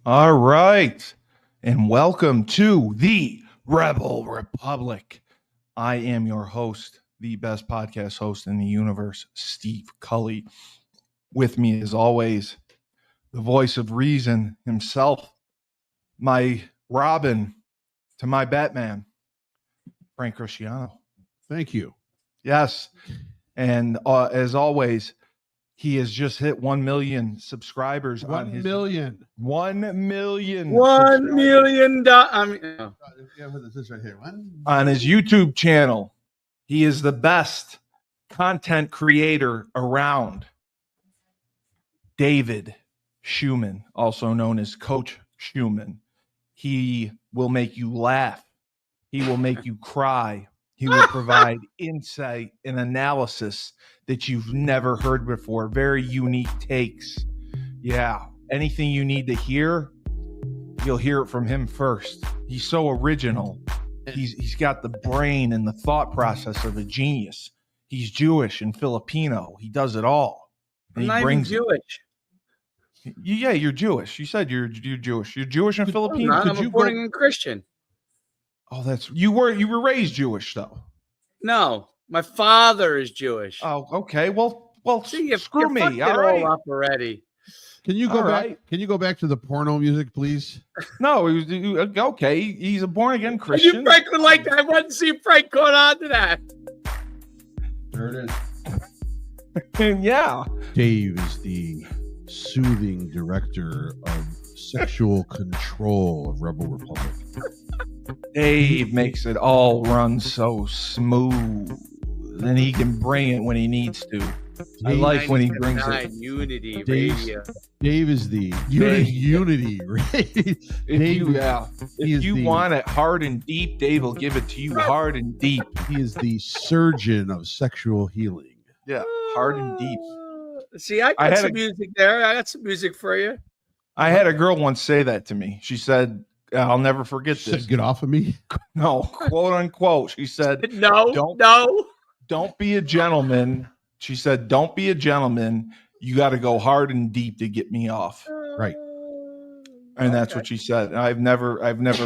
All right. And welcome to the Rebel Republic. I am your host, the best podcast host in the universe, Steve Cully. With me, as always, the voice of reason himself, my Robin to my Batman, Frank Cristiano. Thank you. Yes. And as always, he has just hit 1 million subscribers on his 1 million. 1 million. $1 million. Yeah, what is this right here? On his YouTube channel. He is the best content creator around. David Schuman, also known as Coach Schuman. He will make you laugh. He will make you cry. He will provide insight and analysis that you've never heard before. Very unique takes. Yeah. Anything you need to hear, you'll hear it from him first. He's so original. He's got the brain and the thought process of a genius. He's Jewish and Filipino. He does it all. And I'm not even Jewish. Yeah, you're Jewish. You said you're Jewish. You're Jewish and Filipino. I'm a born again Christian. Oh, that's you were raised Jewish though. No, my father is Jewish. Oh, okay. Well, see, screw me. All right. up already. Can you go All back? right. Can you go back to the porno music, please? No, he was okay. He's a born again Christian. Frank would like that. I want to see Frank going on to that. There it is. Yeah. Dave is the soothing director of sexual control of Rebel Republic. Dave makes it all run so smooth. Then he can bring it when he needs to. I like when he brings it. Unity Radio. Radio. Dave is the Unity. If you want it hard and deep, Dave will give it to you hard and deep. He is the surgeon of sexual healing. Yeah, hard and deep. See, I got some music there. I got some music for you. I had a girl once say that to me. She said, I'll never forget She this. said, "Get off of me." No, quote unquote. She said, don't be a gentleman. She said, don't be a gentleman. You got to go hard and deep to get me off. Right. And that's what she said. I've never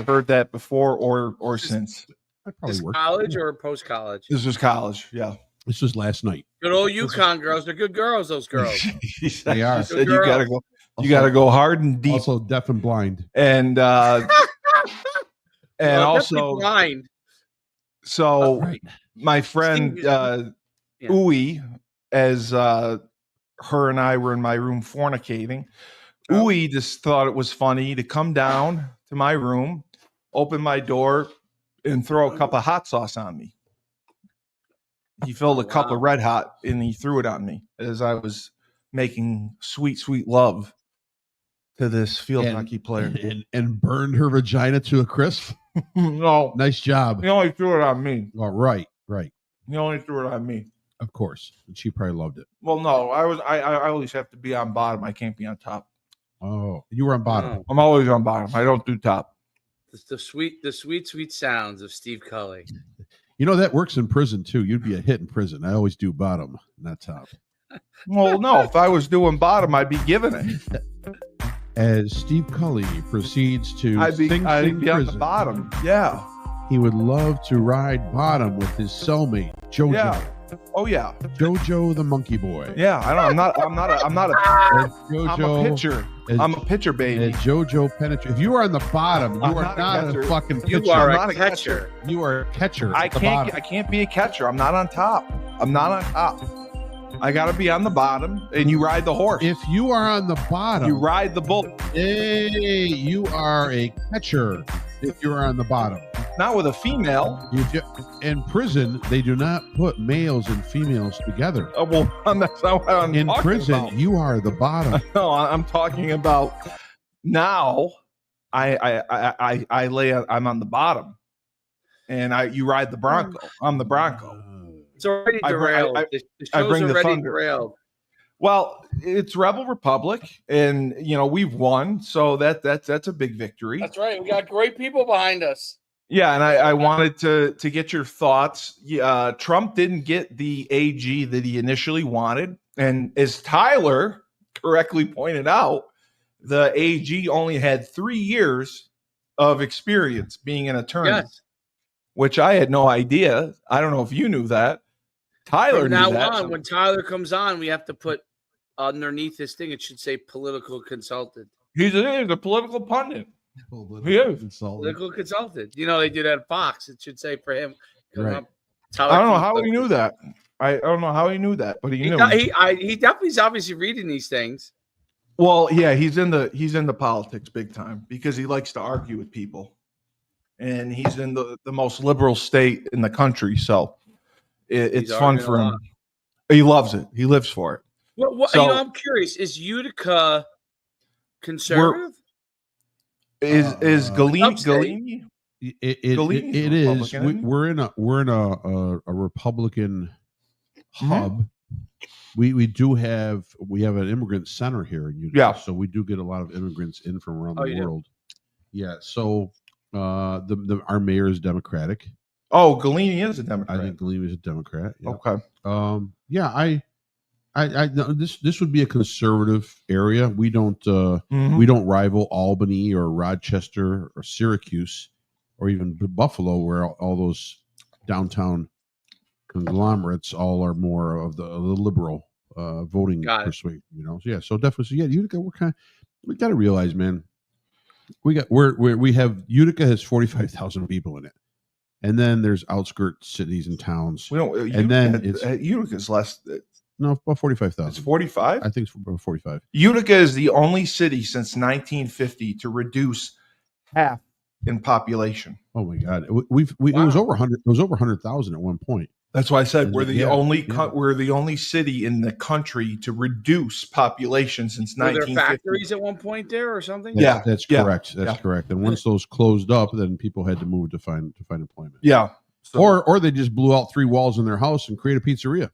heard that before or since. I probably worked. College or post college? This was college. Yeah. This was last night. Good old Yukon girls. They're good girls, those girls. She said, They are. She said you gotta go. You got to go hard and deep. Also deaf and blind. And also blind. So Right. my friend Uwe, as her and I were in my room fornicating, Uwe just thought it was funny to come down to my room, open my door, and throw a cup of hot sauce on me. He filled a cup of Red Hot and he threw it on me as I was making sweet, sweet love to this field hockey player. And burned her vagina to a crisp. No. Nice job. He only threw it on me. Oh, right. He only threw it on me. Of course. And she probably loved it. Well, no, I always have to be on bottom. I can't be on top. Oh, you were on bottom. I'm always on bottom. I don't do top. The sweet sounds of Steve Cully. You know, that works in prison too. You'd be a hit in prison. I always do bottom, not top. Well, no, if I was doing bottom, I'd be giving it. As Steve Cully proceeds to I'd be sing on prison, the bottom. Yeah. he would love to ride bottom with his cellmate, JoJo. Yeah. Oh yeah. JoJo the monkey boy. Yeah. I'm not a JoJo, I'm a pitcher. I'm a pitcher, baby. JoJo penetrate. If you are on the bottom, you I'm are not a not a catcher. fucking pitcher. You are I'm not a a catcher. You are a catcher. I at the bottom. can't be a catcher. I'm not on top. I'm not on top. I gotta be on the bottom, and you ride the horse. If you are on the bottom, You ride the bull. hey, you are a catcher. If you are on the bottom, Not with a female. In prison, they do not put males and females together. Oh, well, that's not what I'm In talking prison, about. you are the bottom. No, I'm talking about now. I lay. I'm on the bottom, and you ride the Bronco. I'm the Bronco. It's already derailed. The I show's bring the already thunder. derailed. Well, it's Rebel Republic, and we've won, so that's a big victory. That's right. We got great people behind us. Yeah, and I wanted to get your thoughts. Trump didn't get the AG that he initially wanted, and as Tyler correctly pointed out, the AG only had 3 years of experience being an attorney, Yes. which I had no idea. I don't know if you knew that. Tyler From knew now that. on, when Tyler comes on, we have to put underneath this thing, it should say political consultant. He's a political pundit. He is. Political consultant. You know, they do that at Fox. It should say for him. Right. I don't know how he knew that. I don't know how he knew that, but he knew. He definitely is obviously reading these things. Well, yeah, he's into politics big time because he likes to argue with people, and he's in the most liberal state in the country, so it's fun for him. He loves it. He lives for it. So, I'm curious. Is Utica conservative? Is Galini? It is. We're in a Republican hub. We have an immigrant center here in Utica, so we do get a lot of immigrants in from around the world. Yeah. So our mayor is Democratic. Oh, Galini is a Democrat. I think Galini is a Democrat. Yeah. Okay. I this would be a conservative area. We don't rival Albany or Rochester or Syracuse or even Buffalo, where all those downtown conglomerates all are more of the liberal voting persuasion. You know, so definitely. So Utica. We got to realize, man. We have Utica has 45,000 people in it, and then there's outskirt cities and towns. Utica's less. No, about 45,000. It's 45? I think it's about 45. Utica is the only city since 1950 to reduce half in population. Oh my God. It was over 100. It was over 100,000 at one point. That's why I said we're the only city in the country to reduce population since 1950. Were there factories at one point there or something? That's correct. That's correct. And once those closed up, then people had to move to find employment. Yeah. Or they just blew out 3 walls in their house and created a pizzeria.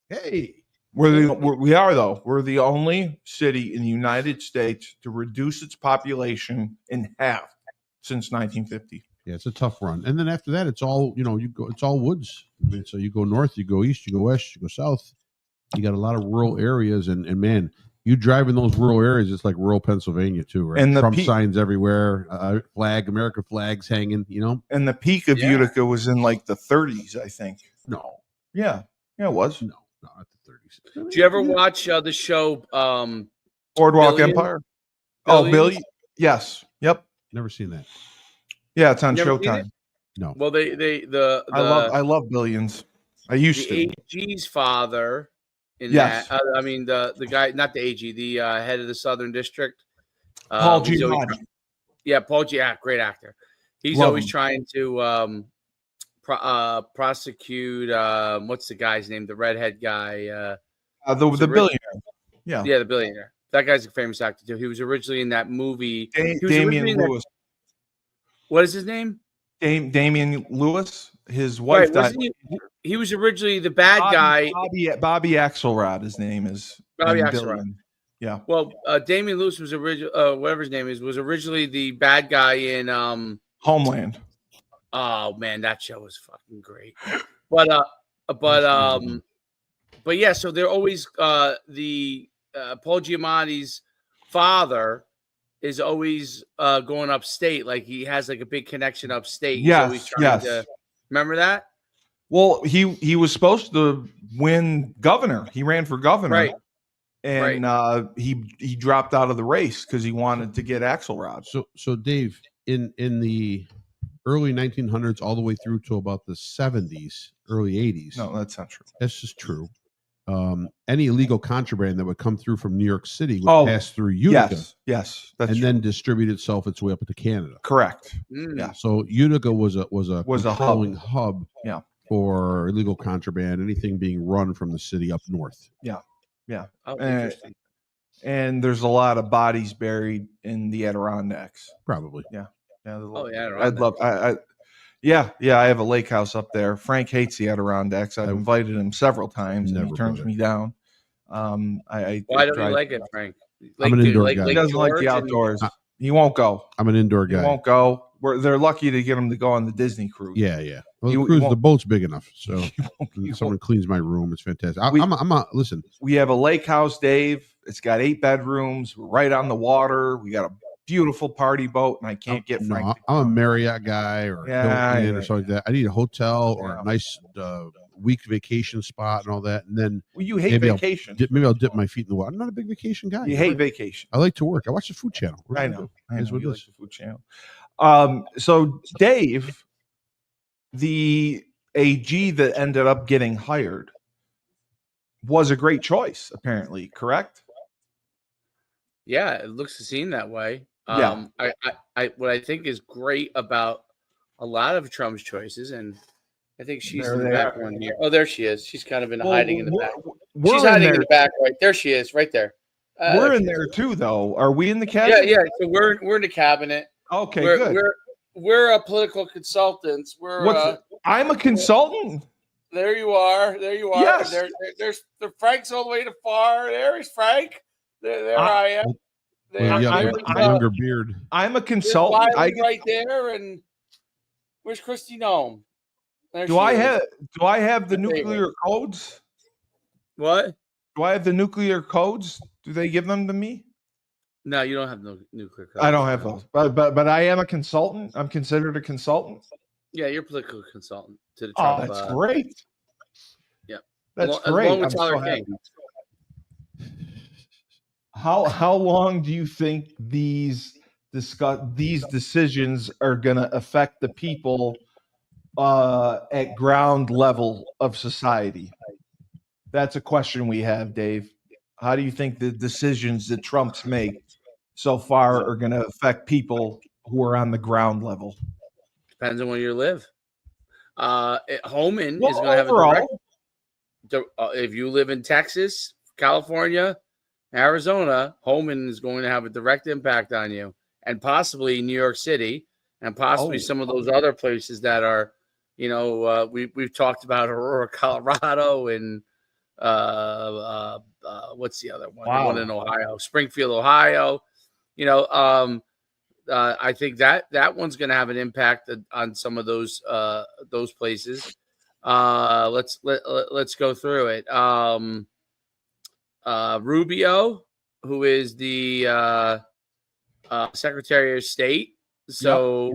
Hey. We're the only city in the United States to reduce its population in half since 1950. Yeah, it's a tough run. And then after that, it's all, it's all woods. I mean, so you go north, you go east, you go west, you go south. You got a lot of rural areas. And man, you drive in those rural areas, it's like rural Pennsylvania too, right? And Trump signs everywhere, American flags hanging, And the peak of Utica was in like the 30s, I think. No. Yeah. Yeah, it was. No, not the 30s. Did you ever watch the show Boardwalk Empire? Billy? Yes. Yep. Never seen that. Yeah, it's on Showtime. No. Well, I love Billions. I used to. The AG's father that. I mean the guy, not the AG, the head of the Southern District. Paul Giamatti. Paul G. Great actor. He's always trying to prosecute. What's the guy's name? The redhead guy. The billionaire. Yeah. Yeah, the billionaire. That guy's a famous actor too. He was originally in that movie. Damian Lewis. What is his name? Damian Lewis. His wife died. He was originally the bad guy. Bobby Axelrod. His name is Bobby Axelrod. Yeah. Well, Damian Lewis was whatever his name is, was originally the bad guy in Homeland. Oh man, that show was fucking great. But yeah. So they're always the Paul Giamatti's father is always going upstate. Like he has like a big connection upstate. Yes, He's trying to, remember that? Well, he was supposed to win governor. He ran for governor, right? And he dropped out of the race because he wanted to get Axelrod. So Dave, in the early 1900s, all the way through to about the 70s, early 80s. No, that's not true. That's just true. Any illegal contraband that would come through from New York City would pass through Utica. Yes, that's true. Then distribute itself its way up into Canada. Correct. Yeah. So Utica was a controlling hub. Yeah. For illegal contraband, anything being run from the city up north. Yeah. Yeah. Oh, interesting. And there's a lot of bodies buried in the Adirondacks. Probably. Yeah. I'd love. I have a lake house up there. Frank hates the Adirondacks. I've invited him several times, and he turns me down. Why don't you like it, Frank? I'm an indoor guy. He doesn't like the outdoors. He won't go. I'm an indoor guy. He won't go. they're lucky to get him to go on the Disney cruise. Yeah. Well, You the boat's big enough, so you someone won't. cleans my room. It's fantastic. We- Listen. We have a lake house, Dave. It's got 8 bedrooms. We're right on the water. We got a beautiful party boat, and I can't get Frank. No, to I'm a come. Marriott guy or Hilton or something like that. I need a hotel or a nice week vacation spot and all that. And then Well, you hate maybe vacation. maybe I'll dip my feet in the water. I'm not a big vacation guy. You hate vacation. I like to work. I watch the Food Channel. I know. Is what You it like is. the Food Channel. So Dave, the AG that ended up getting hired was a great choice, apparently, correct? Yeah, it looks to seem that way. Yeah. I what I think is great about a lot of Trump's choices, and I think she's There in the they back are. one here. Oh, there she is. She's kind of been Well, hiding in the back. We're She's in hiding there. in the back, right there. She is, right there. We're in she there is. too, though. Are we in the Yeah, cabinet? yeah. So we're in the cabinet. Okay, we're, good. We're a political consultants. I'm a consultant. There you are. There you are. Yes. There's the Frank's all the way to far. There is Frank. There I am. Well, yeah, there's, a younger beard. I'm a consultant. Wiley right there, and where's Christy Nome? Do I have the nuclear codes? What? Do I have the nuclear codes? Do they give them to me? No, you don't have no nuclear codes. I don't have those, but I am a consultant. I'm considered a consultant. Yeah, you're a political consultant to the Trump. Oh, that's great. Yeah, that's great. Along with Tyler King. How long do you think these decisions are going to affect the people at ground level of society? That's a question we have, Dave. How do you think the decisions that Trump's make so far are going to affect people who are on the ground level? Depends on where you live. Homan is going to have a direct. If you live in Texas, California, Arizona, Homan is going to have a direct impact on you, and possibly New York City, and possibly some of those other places that are, we've talked about Aurora, Colorado, and what's the other one? Wow. The one in Ohio, Springfield, Ohio. I think that one's going to have an impact on some of those places. Let's go through it. Rubio, who is the Secretary of State. So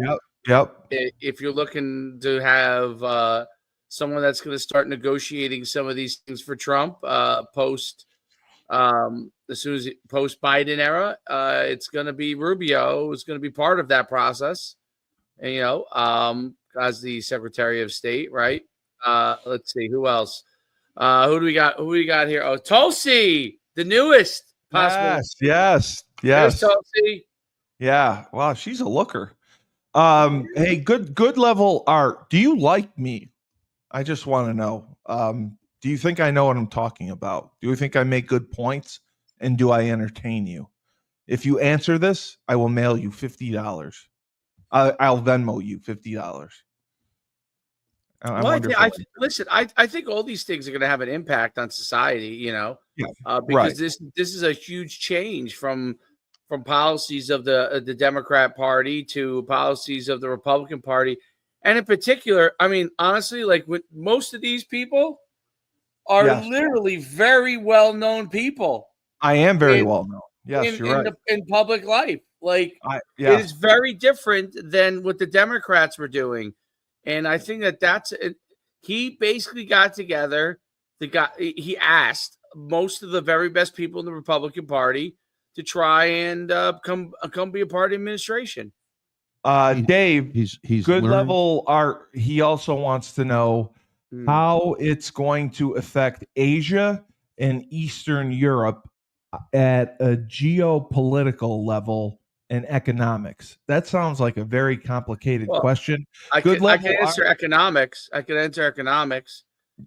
yep. If you're looking to have someone that's going to start negotiating some of these things for Trump post Biden era, it's going to be Rubio. It's going to be part of that process, and, as the Secretary of State, right? Let's see who else. Who do we got? Who we got here? Oh, Tulsi, the newest possible. Yes. There's Tulsi. Yeah. Wow, she's a looker. Hey, good level art. Do you like me? I just want to know. Do you think I know what I'm talking about? Do you think I make good points? And do I entertain you? If you answer this, I will mail you $50. I'll Venmo you $50. Listen, I think all these things are going to have an impact on society, because right. this is a huge change from policies of the Democrat Party to policies of the Republican Party. And in particular, I mean, honestly, like with most of these people are literally very well-known people. I am very well-known. Yes, you're right. In public life. Like, it is very different than what the Democrats were doing. And I think that's it. He basically got together. He asked most of the very best people in the Republican Party to try and come be a part of the administration. Dave, he's good level art. He also wants to know how it's going to affect Asia and Eastern Europe at a geopolitical level and economics. That sounds like a very complicated question. I can answer economics.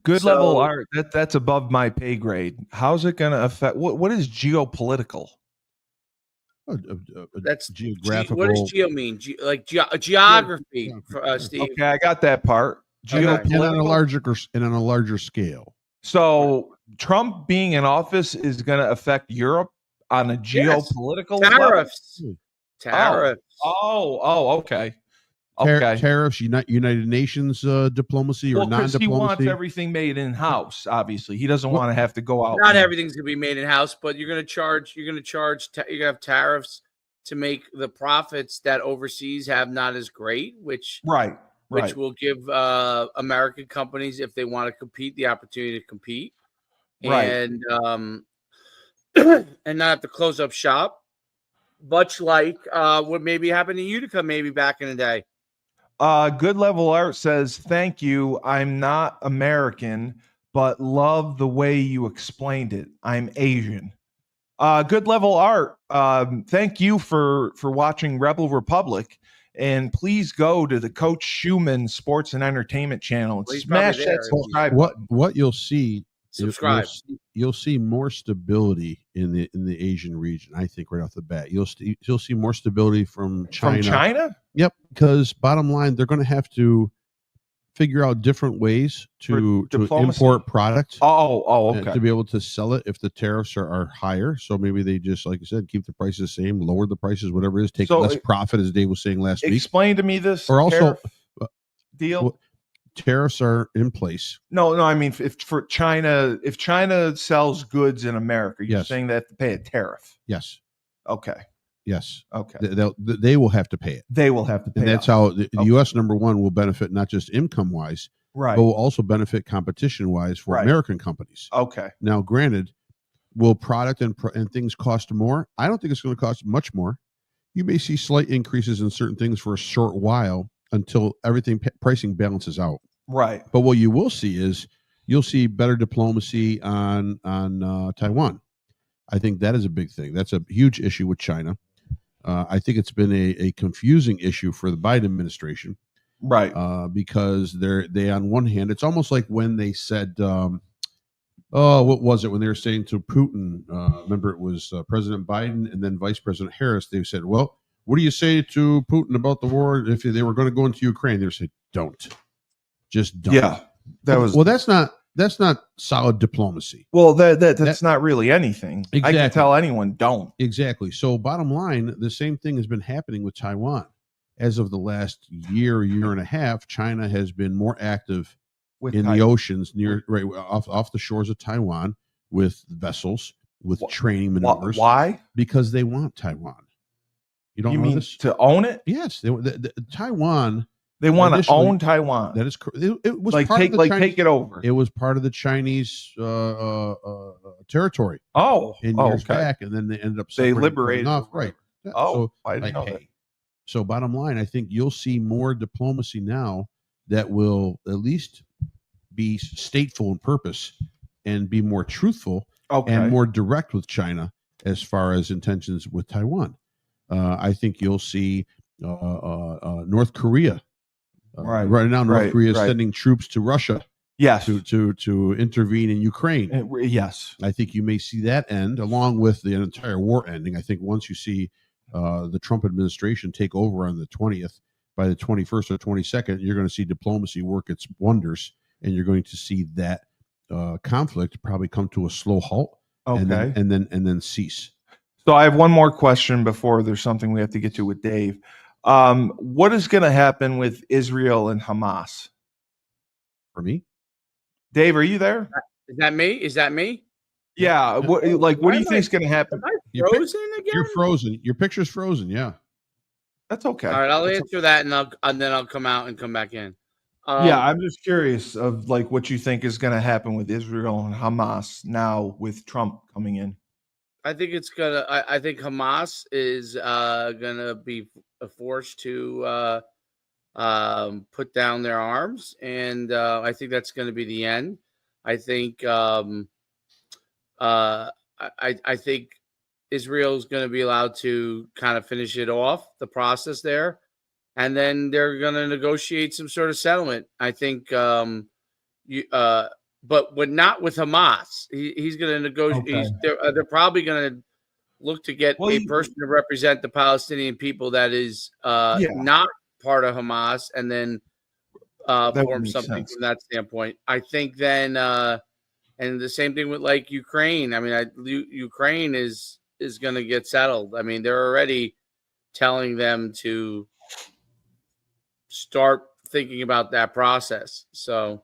Good level art. That's above my pay grade. How's it going to affect? What is geopolitical? That's geographical. What does geo mean? Geography, Steve. Okay, I got that part. Geopolitical, and on a larger scale. So Trump being in office is going to affect Europe on a geopolitical level? Tariffs. Oh, okay. Okay. tariffs, United Nations diplomacy or Well, because he wants non-diplomacy. everything made in house. Obviously, he doesn't want to have to go out. Not everything's gonna be made in house, but you're gonna have tariffs to make the profits that overseas have not as great, which Right. will give American companies, if they want to compete, the opportunity to compete, Right. and and not have to close up shop, much like what maybe happened to Utica maybe back in the day. Good Level Art says, "Thank you. I'm not American, but love the way you explained it. I'm Asian." Good Level Art. Thank you for watching Rebel Republic, and please go to the Coach Schuman Sports and Entertainment channel and Well, he's probably smash there. that subscribe button. What you'll see, Subscribe. you'll see more stability in the Asian region. I think right off the bat, you'll see more stability from China. From China? Yep, because bottom line, they're going to have to figure out different ways to import product. Okay. To be able to sell it if the tariffs are higher. So maybe they just, like I said, keep the prices the same, lower the prices, whatever it is, take less profit, as Dave was saying last week. Explain to me this or also deal. Tariffs are in place. No, I mean, if China sells goods in America, you're Yes. saying they have to pay a tariff. Yes. Okay. Yes. Okay. They will have to pay it. They will have to pay And that's how the U.S. number one will benefit, not just income wise, right, but will also benefit competition wise for American companies. Okay. Now, granted, will product and things cost more? I don't think it's going to cost much more. You may see slight increases in certain things for a short while until everything pricing balances out. Right. But what you will see is you'll see better diplomacy on Taiwan. I think that is a big thing. That's a huge issue with China. I think it's been a confusing issue for the Biden administration, right? Because they on one hand, it's almost like when they said, what was it when they were saying to Putin? Remember, it was President Biden and then Vice President Harris. They said, "Well, what do you say to Putin about the war? If they were going to go into Ukraine, they said, don't, just don't." Yeah, that's not solid diplomacy. Well, that's not really anything. Exactly. I can tell anyone don't. Exactly. So bottom line, the same thing has been happening with Taiwan. As of the last year and a half, China has been more active in the oceans off the shores of Taiwan with vessels, with training maneuvers. Why? Because they want Taiwan. You don't know this? To own it? Yes. Taiwan. They want to own Taiwan. That is correct. It was like take it over. It was part of the Chinese territory. Years back, and then they ended up liberated off. Right. I didn't know that. So bottom line, I think you'll see more diplomacy now that will at least be stateful in purpose and be more truthful and more direct with China as far as intentions with Taiwan. I think you'll see North Korea. Right now, North Korea is sending troops to Russia. Yes. To intervene in Ukraine. Yes. I think you may see that end along with the entire war ending. I think once you see the Trump administration take over on the 20th, by the 21st or 22nd, you're going to see diplomacy work its wonders, and you're going to see that conflict probably come to a slow halt and then cease. So I have one more question before there's something we have to get to with Dave. What is going to happen with Israel and Hamas? For me? Dave, are you there? Is that me? Yeah. What do you think is going to happen? Am I frozen again? You're frozen. Your picture's frozen. Yeah. That's okay. All right, I'll answer that, and then I'll come out and come back in. I'm just curious of what you think is going to happen with Israel and Hamas now with Trump coming in. I think it's gonna. I think Hamas is gonna be forced to put down their arms, and I think that's going to be the end. I think I think Israel is going to be allowed to kind of finish it off, the process there, and then they're going to negotiate some sort of settlement. I think, but not with Hamas. He's going to negotiate. They're probably going to look to get a person to represent the Palestinian people that is not part of Hamas, and then form something from that standpoint. I think then, and the same thing with like Ukraine. I mean, Ukraine is going to get settled. I mean, they're already telling them to start thinking about that process. So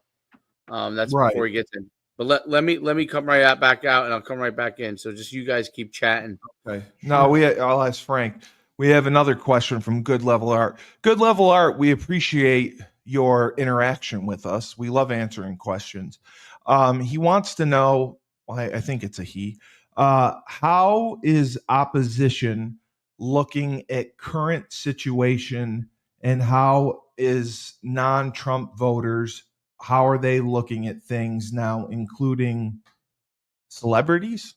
that's Right. before he gets in. But let me come right back out, and I'll come right back in. So just you guys keep chatting. Okay. No, I'll ask Frank. We have another question from Good Level Art. Good Level Art, we appreciate your interaction with us. We love answering questions. He wants to know, well, I think it's a he, how is opposition looking at current situation, and how is non-Trump voters, how are they looking at things now, including celebrities?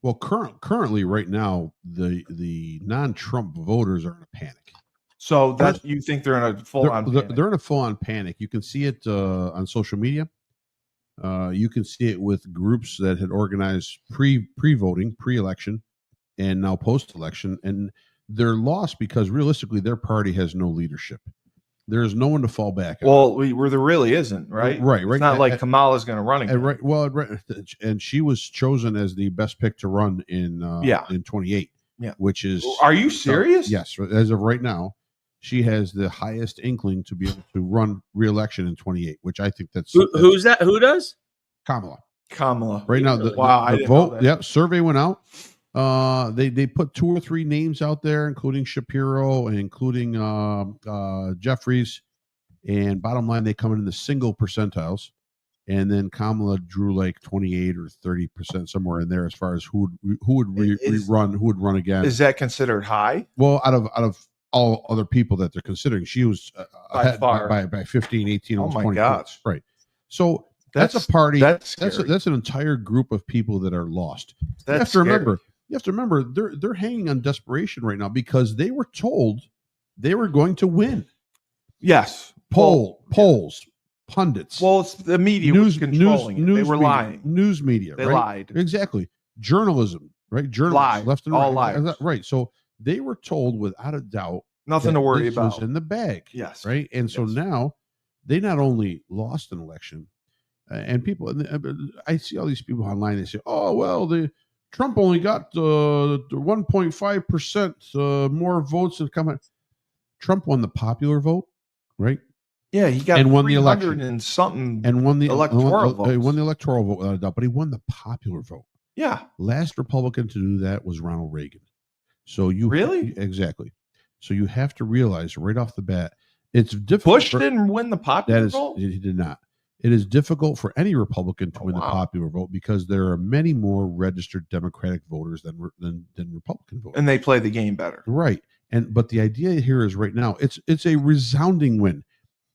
Well, currently, right now, the non-Trump voters are in a panic. So that you think they're in a full-on panic? They're in a full-on panic. You can see it on social media. You can see it with groups that had organized pre-voting, pre-election, and now post-election, and they're lost because realistically, their party has no leadership. There's no one to fall back on. Well, where there really isn't, right? Right. It's not like Kamala's going to run again. Right. Well, and she was chosen as the best pick to run in 28. Yeah. Which is, are you serious? Yes. As of right now, she has the highest inkling to be able to run re-election in 28, which I think that's who's that? Who does? Kamala. Right now, the vote. Yeah. Survey went out. They put 2 or 3 names out there, including Shapiro and including Jeffries. And bottom line, they come in the single percentiles. And then Kamala drew like 28 or 30%, somewhere in there, as far as who would run again. Is that considered high? Well, out of all other people that they're considering, she was ahead by 15, 18, oh my 20 gosh. points. Right. So that's a party. That's an entire group of people that are lost. You have to remember they're hanging on desperation right now because they were told they were going to win. Yes. Polls, pundits. Well, it's the media was controlling it. They were lying. News media. They right? lied. Exactly. Journalism, right? Lied. Left and all right. liars. Right. So they were told without a doubt nothing to worry this about. was in the bag. Yes. Right. And so now they not only lost an election, and people, I see all these people online. They say, "Oh well, Trump only got 1.5% more votes than come out." Trump won the popular vote, right? Yeah, he got and won the election and something, and won the electoral vote. He won the electoral vote without a doubt, but he won the popular vote. Yeah. Last Republican to do that was Ronald Reagan. So exactly. So you have to realize right off the bat, it's difficult. Bush didn't win the popular vote. He did not. It is difficult for any Republican to win the popular vote because there are many more registered Democratic voters than Republican voters, and they play the game better, right? But the idea here is right now it's a resounding win.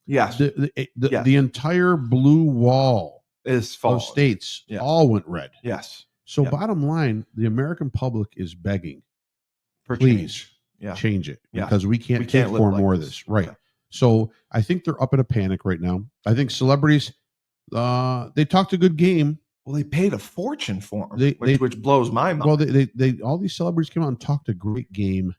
Yes, the entire blue wall is of states all went red. Yes. So bottom line, the American public is begging, for please change it because we can't take more of this. Right. Yeah. So I think they're up in a panic right now. I think celebrities, they talked a good game. Well, they paid a fortune for them, which blows my mind. Well, they all these celebrities came out and talked a great game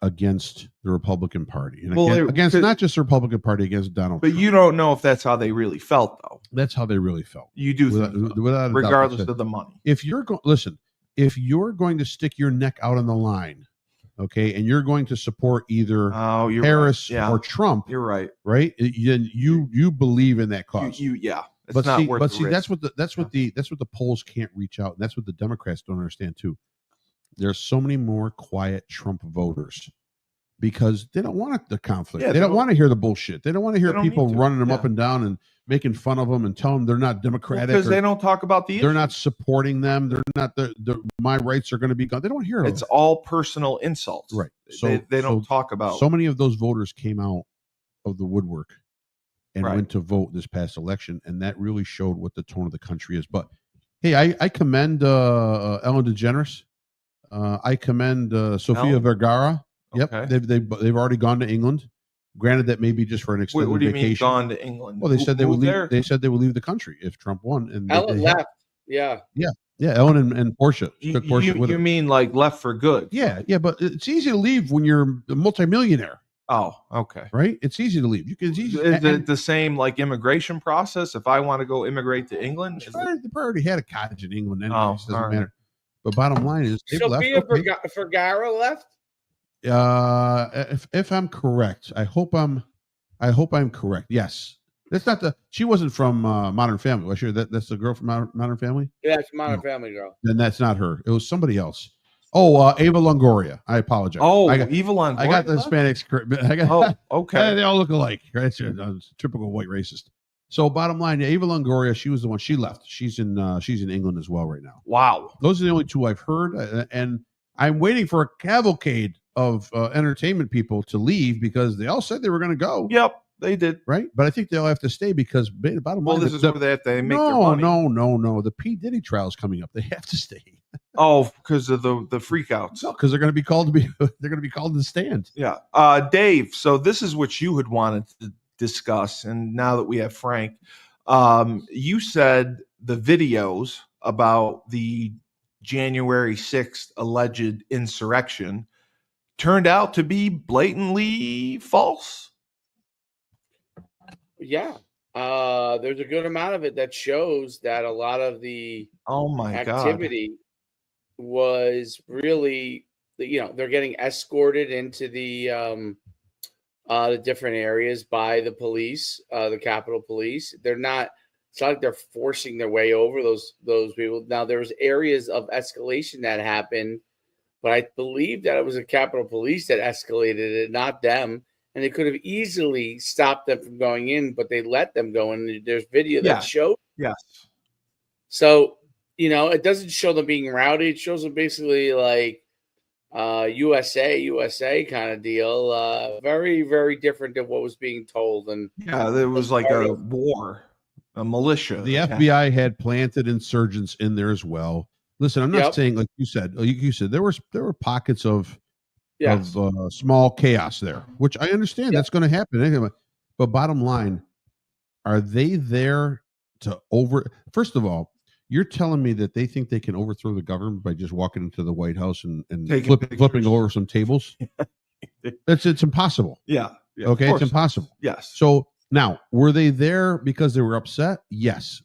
against the Republican Party, and against not just the Republican Party, against Donald Trump. But you don't know if that's how they really felt, though. That's how they really felt. You do, without regardless of the money. If you're if you're going to stick your neck out on the line, okay, and you're going to support either Harris or Trump, you're right. Right? You believe in that cause. It's not worth the risk. that's what the polls can't reach out, and that's what the Democrats don't understand too. There's so many more quiet Trump voters because they don't want the conflict. They don't want to hear the bullshit. They don't want to hear people running them up and down and making fun of them and telling them they're not democratic because they don't talk about the issue. They're not supporting them. They're not my rights are going to be gone. They don't hear it. It's all personal insults. Right. So they don't talk about. So many of those voters came out of the woodwork and went to vote this past election, and that really showed what the tone of the country is. But hey, I commend Ellen DeGeneres. I commend Sofia Vergara. Yep, okay. They've already gone to England. Granted, that may be just for an extended vacation. What do you mean gone to England? Well, they said they would leave. They said they would leave the country if Trump won. And Ellen left. Yeah. Ellen and Portia. Took Portia with you her. Mean like left for good? Yeah. But it's easy to leave when you're a multimillionaire. Oh, okay. Right? It's easy to leave. Is it the same like immigration process? If I want to go immigrate to England, they already had a cottage in England anyway. So it doesn't matter. But bottom line is, Sofia Vergara left. If I'm correct, I hope I'm correct. Yes, that's not the. She wasn't from Modern Family. Was she? That's the girl from Modern Family. Yeah, it's Modern No. Family girl. Then that's not her. It was somebody else. Oh, Ava Longoria. I apologize. Oh, I got, Eva Longoria. I got the Hispanics. I got. Oh, okay. They all look alike. Right? It's a typical white racist. So bottom line, Ava Longoria, she was the one. She left. She's in England as well right now. Wow. Those are the only two I've heard, and I'm waiting for a cavalcade of entertainment people to leave because they all said they were going to go. Yep, they did. Right, but I think they'll have to stay because bottom line. This is where they have to make their money. No. The P. Diddy trial is coming up. They have to stay. Oh, because of the freakouts. No, because they're going to be called to be. They're going to be called to the stand. Yeah, Dave. So this is what you had wanted to discuss, and now that we have Frank, you said the videos about the January 6th alleged insurrection turned out to be blatantly false. Yeah. There's a good amount of it that shows that a lot of the activity was really, they're getting escorted into the different areas by the police, the Capitol Police. They're not. It's not like they're forcing their way over those people. Now, there was areas of escalation that happened, but I believe that it was the Capitol Police that escalated it, not them. And they could have easily stopped them from going in, but they let them go in. There's video that showed. Yes. So, it doesn't show them being rowdy. It shows them basically like USA kind of deal. Very, very different than what was being told. And yeah, there was like a war. A militia. The FBI had planted insurgents in there as well. Listen, I'm not saying like you said. There were pockets of small chaos there, which I understand that's going to happen. But bottom line, are they there to First of all, you're telling me that they think they can overthrow the government by just walking into the White House and flipping over some tables? It's impossible. Yeah. Okay, it's impossible. Yes. So. Now, were they there because they were upset? Yes.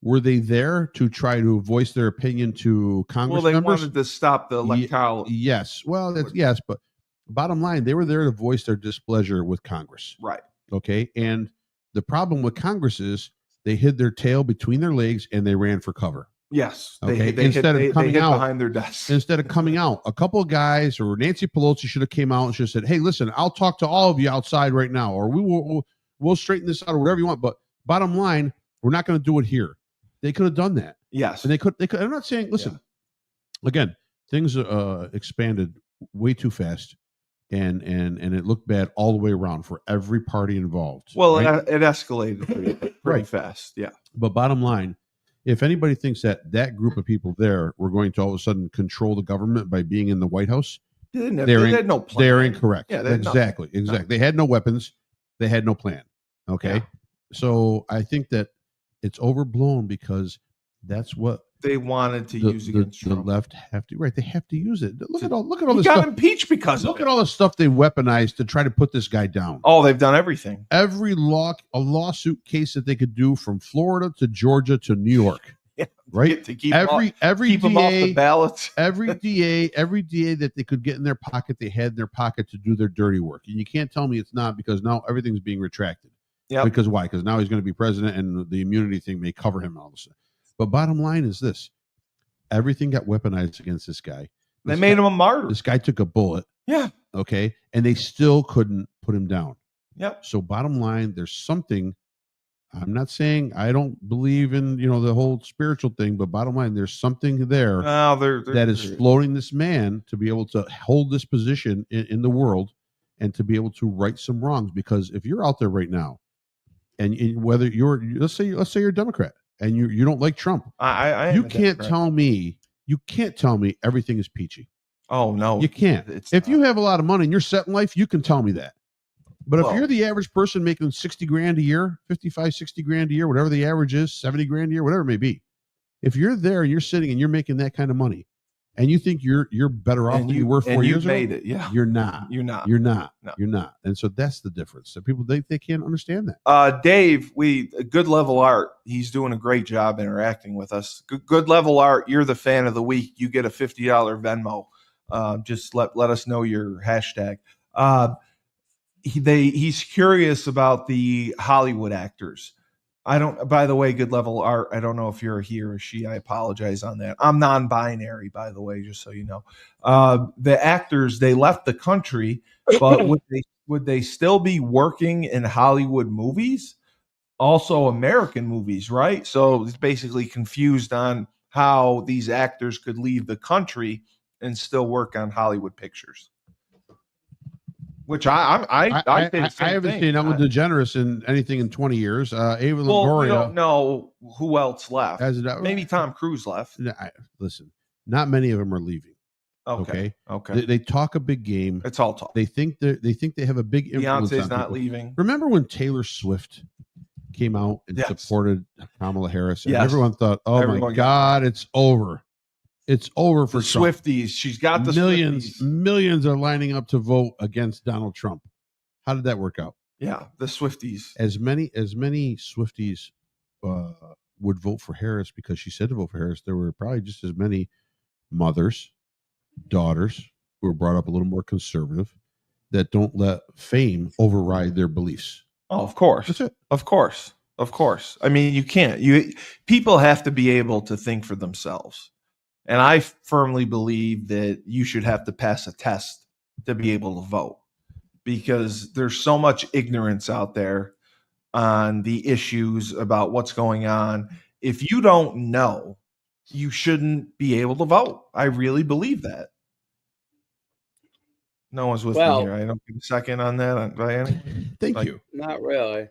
Were they there to try to voice their opinion to Congress members? Well, they wanted to stop the electoral. Yes. Well, yes, but bottom line, they were there to voice their displeasure with Congress. Right. Okay. And the problem with Congress is they hid their tail between their legs and they ran for cover. Yes. Okay. Instead of coming out behind their desks. Instead of coming out, a couple of guys or Nancy Pelosi should have came out and should have said, "Hey, listen, I'll talk to all of you outside right now, or we'll straighten this out or whatever you want." But bottom line, we're not going to do it here. They could have done that. Yes. And they could. I'm not saying, listen, again, things expanded way too fast and it looked bad all the way around for every party involved. Well, right? it escalated pretty fast. Yeah. But bottom line, if anybody thinks that group of people there were going to all of a sudden control the government by being in the White House, they had no plan. They're incorrect. Yeah, exactly. No. They had no weapons. They had no plan. Okay. Yeah. So I think that it's overblown because that's what they wanted to use against Trump. The left have to, right. They have to use it. Look at all this stuff. Got impeached because look at all the stuff they weaponized to try to put this guy down. Oh, they've done everything. Every a lawsuit case that they could do from Florida to Georgia to New York. Yeah, right. To keep every keep DA, them off the ballots. every DA that they could get in their pocket, they had in their pocket to do their dirty work. And you can't tell me it's not, because now everything's being retracted. Yeah. Because why? Because now he's going to be president, and the immunity thing may cover him and all this. But bottom line is this: everything got weaponized against this guy. They made him a martyr. This guy took a bullet. Yeah. Okay. And they still couldn't put him down. Yep. So bottom line, there's something. I'm not saying I don't believe in the whole spiritual thing, but bottom line, there's something there that is floating this man to be able to hold this position in the world and to be able to right some wrongs. Because if you're out there right now, and whether let's say you're a Democrat and you don't like Trump, you can't tell me everything is peachy. Oh no, you can't. If you have a lot of money and you're set in life, you can tell me that. But if you're the average person making 60 grand a year, 55, 60 grand a year, whatever the average is, 70 grand a year, whatever it may be, if you're there and you're sitting and you're making that kind of money and you think you're better off than you were 4 years ago, you're not. And so that's the difference. So people, they can't understand that. Dave, Good Level Art, he's doing a great job interacting with us. Good Level Art, you're the fan of the week. You get a $50 Venmo. Just let us know your hashtag. He's curious about the Hollywood actors. I don't. By the way, good level art. I don't know if you're a he or a she. I apologize on that. I'm non-binary, by the way, just so you know. The actors, they left the country, but would they still be working in Hollywood movies? Also, American movies, right? So it's basically confused on how these actors could leave the country and still work on Hollywood pictures. Which I say the same haven't thing. seen Ellen DeGeneres in anything in 20 years. Ava Well, Longoria. we don't know who else left. Maybe Tom Cruise left. Listen, not many of them are leaving. Okay. They talk a big game. It's all talk. They think they have a big influence. Beyonce's on not people. leaving. Remember when Taylor Swift came out and supported Kamala Harris, and everyone thought, "Oh my God, it's over." It's over for the Swifties. She's got the millions. Swifties. Millions are lining up to vote against Donald Trump. How did that work out? Yeah, the Swifties. As many Swifties would vote for Harris because she said to vote for Harris. There were probably just as many mothers, daughters who were brought up a little more conservative that don't let fame override their beliefs. Oh, of course. That's it. Of course. I mean, you can't. People have to be able to think for themselves. And I firmly believe that you should have to pass a test to be able to vote, because there's so much ignorance out there on the issues about what's going on. If you don't know, you shouldn't be able to vote. I really believe that. No one's with me here. I don't get a second on that, Diane. Thank you. Not really.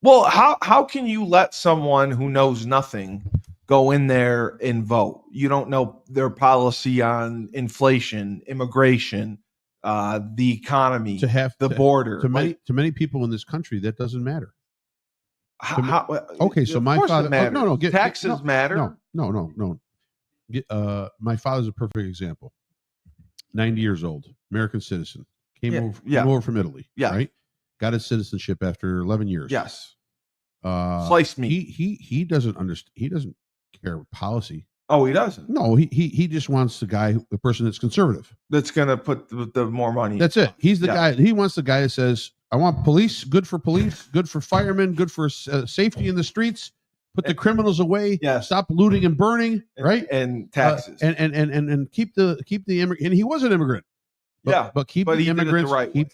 Well, how can you let someone who knows nothing go in there and vote? You don't know their policy on inflation, immigration, the economy, the border. To many people in this country, that doesn't matter. Okay, so my father. Taxes matter. No. My father's a perfect example. 90 years old, American citizen, came over from Italy. Yeah. Right. Got his citizenship after 11 years. Yes. Sliced meat. He doesn't understand. He doesn't care policy. Oh, he doesn't. No, he just wants the person that's conservative. That's going to put the more money. That's it. He's the guy. He wants the guy that says, "I want police, good for firemen, good for safety in the streets. Put the criminals away. Stop looting and burning. Right. And taxes. And keep the immigrant." And he was an immigrant. But keep the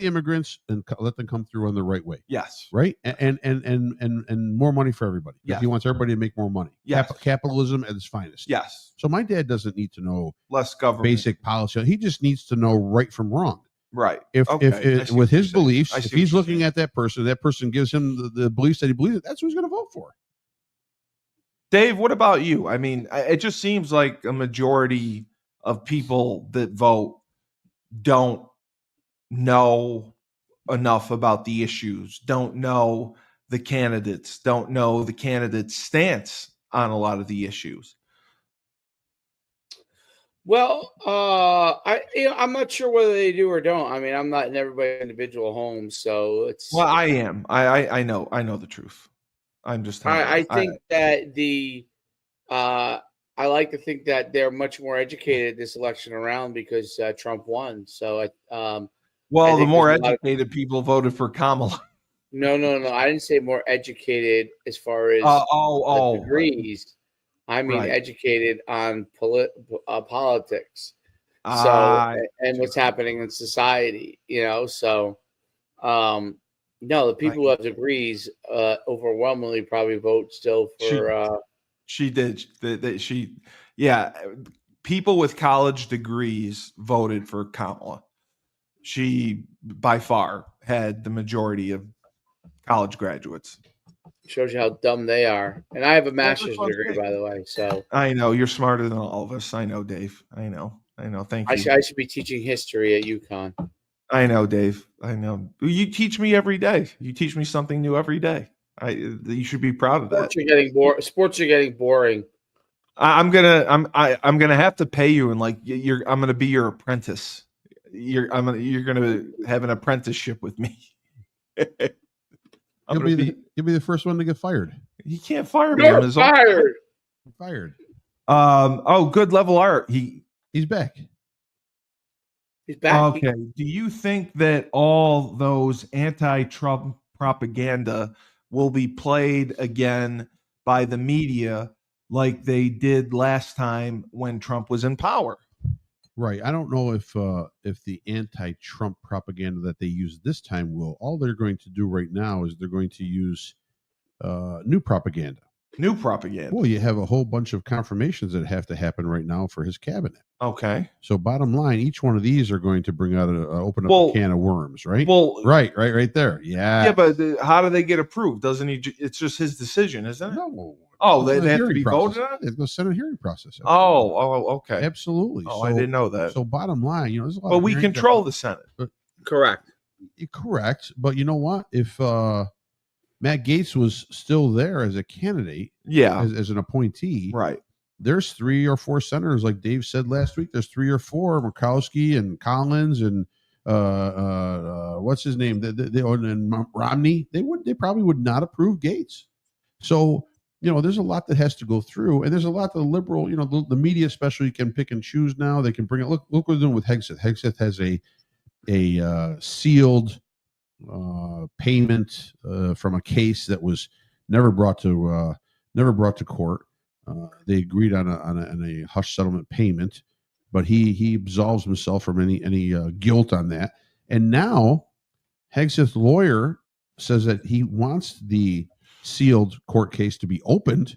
immigrants and let them come through on the right way. Yes. Right. And more money for everybody. Yes. He wants everybody to make more money. Yes. Capitalism at its finest. Yes. So my dad doesn't need to know less government, basic policy. He just needs to know right from wrong. Right. If with his beliefs, if he's looking at that person gives him the beliefs that he believes, that's who he's going to vote for. Dave, what about you? I mean, it just seems like a majority of people that vote don't know enough about the issues, don't know the candidates, don't know the candidate's stance on a lot of the issues. Well, I'm not sure whether they do or don't. I mean, I'm not in everybody's individual home, so it's. Well, I am. I know the truth. I'm just. I think that I like to think that they're much more educated this election around because Trump won. So, the more educated people voted for Kamala. No. I didn't say more educated as far as degrees. I mean, educated on politics. And what's happening in society, So, no, the people who have degrees overwhelmingly probably vote still for. She did. People with college degrees voted for Kamala. She, by far, had the majority of college graduates. Shows you how dumb they are. And I have a master's degree, by the way. So I know you're smarter than all of us. I know, Dave. I know. Thank you. I should be teaching history at UConn. I know, Dave. I know. You teach me every day. You teach me something new every day. You should be proud of that. Sports are getting boring. I'm gonna have to pay you, and I'm gonna be your apprentice. You're gonna have an apprenticeship with me. You'll be the first one to get fired. You can't fire me. You're fired. Fired. Good level art. He's back. He's back. Okay. Do you think that all those anti-Trump propaganda will be played again by the media like they did last time when Trump was in power? Right. I don't know if the anti-Trump propaganda that they use this time will. All they're going to do right now is they're going to use new propaganda. New propaganda. Well, you have a whole bunch of confirmations that have to happen right now for his cabinet. Okay. So bottom line, each one of these are going to bring out open up a can of worms, right? Well, right there. Yeah. Yeah, but how do they get approved? Doesn't he? It's just his decision, isn't it? No. Oh, they have to be voted on. It's the Senate hearing process. Oh, okay. Absolutely. Oh, I didn't know that. So bottom line, there's a lot. But we control the Senate. Correct. Correct. But you know what? If Matt Gaetz was still there as a candidate, as an appointee, right? There's 3 or 4 senators, like Dave said last week. There's 3 or 4, Murkowski and Collins and what's his name? And Romney. They probably would not approve Gaetz. So there's a lot that has to go through, and there's a lot that the liberal, the media especially can pick and choose now. They can bring it. Look what they're doing with Hegseth. Hegseth has a sealed payment from a case that was never brought to court. They agreed on a hush settlement payment, but he absolves himself from any guilt on that. And now Hegseth's lawyer says that he wants the sealed court case to be opened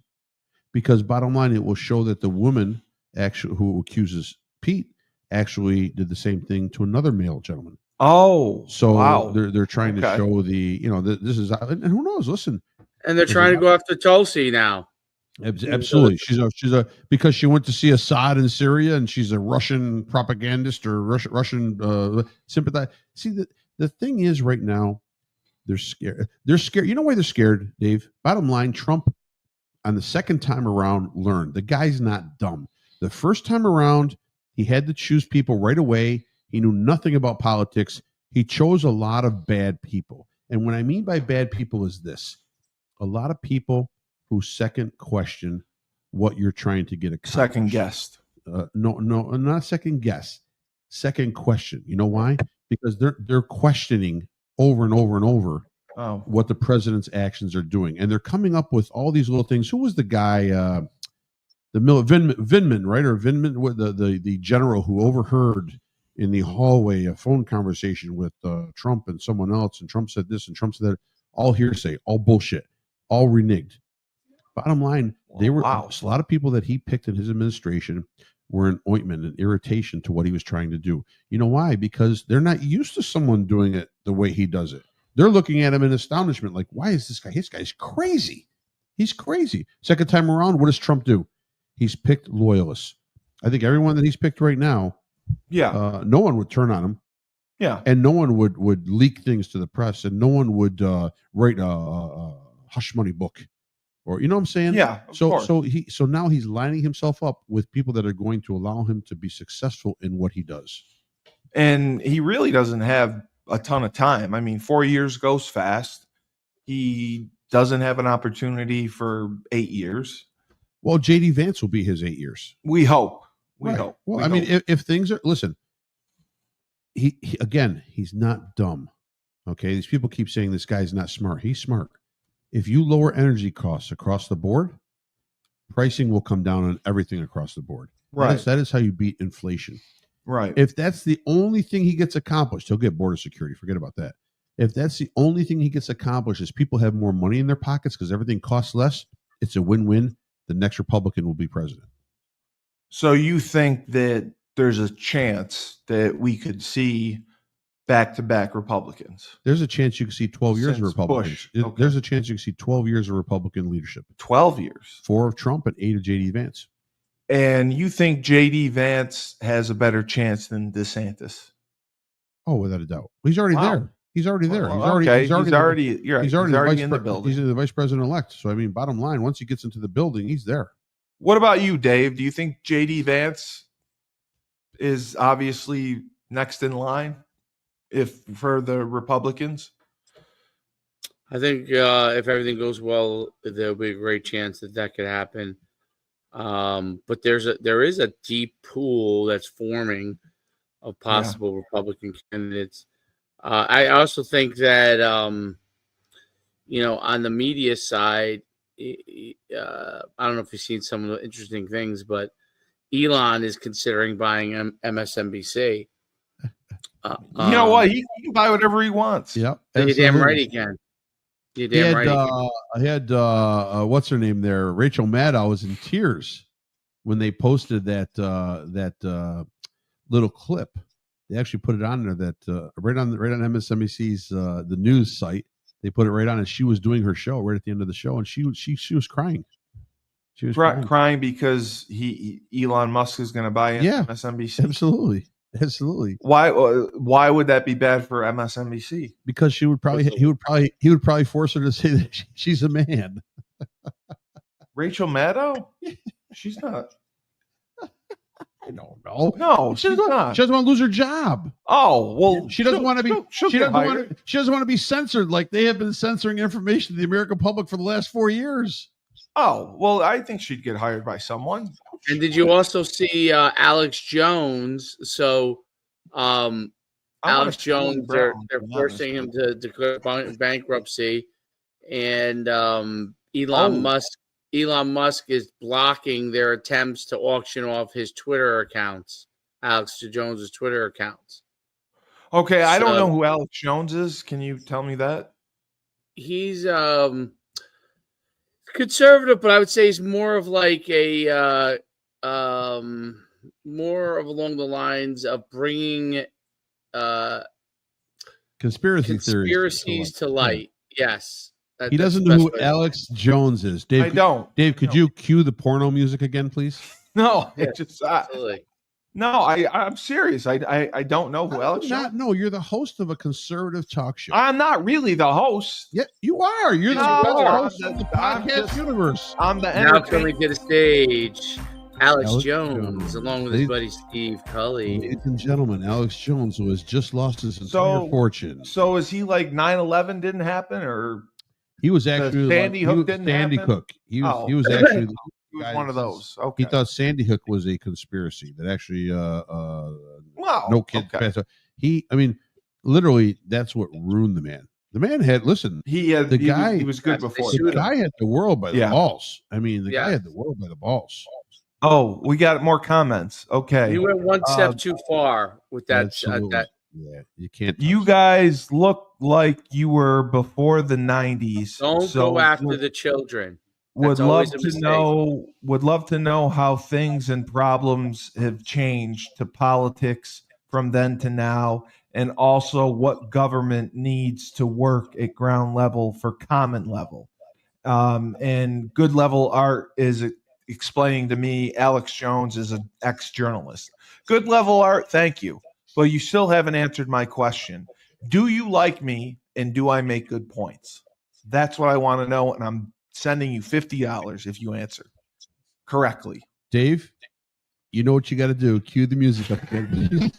because bottom line, it will show that the woman actually who accuses Pete actually did the same thing to another male gentleman. Oh, so wow. They're trying to show this is, and who knows? Listen, and they're trying to go after Tulsi now. Absolutely, she's because she went to see Assad in Syria, and she's a Russian propagandist or Russian sympathizer. See, the thing is, right now, they're scared. They're scared. You know why they're scared, Dave? Bottom line, Trump on the second time around learned the guy's not dumb. The first time around, he had to choose people right away. He knew nothing about politics. He chose a lot of bad people, and what I mean by bad people is this: a lot of people who second question what you're trying to get accomplished. Second guessed. No, not second guess. Second question. You know why? Because they're questioning over and over and over what the president's actions are doing, and they're coming up with all these little things. Who was the guy? Vindman, right? Or Vindman, the general who overheard in the hallway a phone conversation with Trump and someone else, and Trump said this and Trump said that. All hearsay, all bullshit, all reneged. Bottom line, a lot of people that he picked in his administration were an ointment, an irritation to what he was trying to do. You know why? Because they're not used to someone doing it the way he does it. They're looking at him in astonishment, like, why is this guy? This guy's crazy. He's crazy. Second time around, what does Trump do? He's picked loyalists. I think everyone that he's picked right now, no one would turn on him. Yeah. And no one would leak things to the press, and no one would write a hush money book. Or you know what I'm saying? Yeah. So now he's lining himself up with people that are going to allow him to be successful in what he does. And he really doesn't have a ton of time. I mean, 4 years goes fast. He doesn't have an opportunity for 8 years. Well, JD Vance will be his 8 years. We hope. We right. hope. Well, mean, if things are he again, he's not dumb. Okay, these people keep saying this guy's not smart. He's smart. If you lower energy costs across the board, pricing will come down on everything across the board. Right. That is how you beat inflation. Right. If that's the only thing he gets accomplished, he'll get border security. Forget about that. If that's the only thing he gets accomplished is people have more money in their pockets because everything costs less, it's a win-win. The next Republican will be president. So you think that there's a chance that we could see back-to-back Republicans? There's a chance you can see 12 years of Republicans. Okay. There's a chance you can see 12 years of Republican leadership. 12 years. 4 of Trump and 8 of J.D. Vance. And you think J.D. Vance has a better chance than DeSantis? Oh, without a doubt. He's already there. He's already there. He's already in the building. He's the vice president-elect. So, I mean, bottom line, once he gets into the building, he's there. What about you, Dave? Do you think J.D. Vance is obviously next in line for the Republicans? I think if everything goes well, there'll be a great chance that could happen. But there is a deep pool that's forming of possible Republican candidates. I also think that on the media side, I don't know if you've seen some of the interesting things, but Elon is considering buying MSNBC. You know what? He can buy whatever he wants. Yep. You're damn right he can. You're damn right. I had what's her name there? Rachel Maddow was in tears when they posted that little clip. They actually put it on there that right on MSNBC's the news site. They put it right on, and she was doing her show right at the end of the show, and she was crying. She was crying because Elon Musk is going to buy MSNBC. Absolutely. Why would that be bad for MSNBC? Because he would probably force her to say that she's a man. Rachel Maddow? She's not. I don't know. No, she's not. She doesn't want to lose her job. Oh, well, she doesn't want to be. She doesn't want to be censored like they have been censoring information to the American public for the last 4 years. Oh, well, I think she'd get hired by someone. And did you also see Alex Jones? So, Alex Jones, they're forcing him to declare bankruptcy, and Elon Musk is blocking their attempts to auction off his Twitter accounts, Alex Jones's Twitter accounts. Okay, I don't know who Alex Jones is. Can you tell me that? He's conservative, but I would say he's more of like a more of along the lines of bringing conspiracies to light. Yes. He doesn't know who Alex Jones is. Dave, I don't. Dave, could you cue the porno music again, please? No, yeah, absolutely. No, I'm serious. I don't know who Alex Jones. No, you're the host of a conservative talk show. I'm not really the host. Yeah, you are. You're the host of the podcast universe. I'm the now coming to the stage. Alex Jones, along with his buddy Steve Cully. Ladies and gentlemen, Alex Jones, who has just lost his entire fortune. So is he like 9/11 didn't happen, or he was actually Sandy Hook didn't Sandy happen? Hook. He was actually he was one of those. Okay. He thought Sandy Hook was a conspiracy that actually wow. No kid passed away. I mean, literally, that's what ruined the man. The man had he was good before. The guy had the world by the balls. I mean, the guy had the world by the balls. Oh, we got more comments. Okay. You went one step too far with that. Yeah, you can't. You guys look like you were before the 90s. Don't go after the children. Would love to know how things and problems have changed to politics from then to now, and also what government needs to work at ground level for common level. And Good Level Art is explaining to me Alex Jones is an ex-journalist. Good Level Art, thank you. But you still haven't answered my question. Do you like me, and do I make good points? That's what I want to know, and I'm sending you $50 if you answer correctly. Dave, you know what you got to do. Cue the music up again.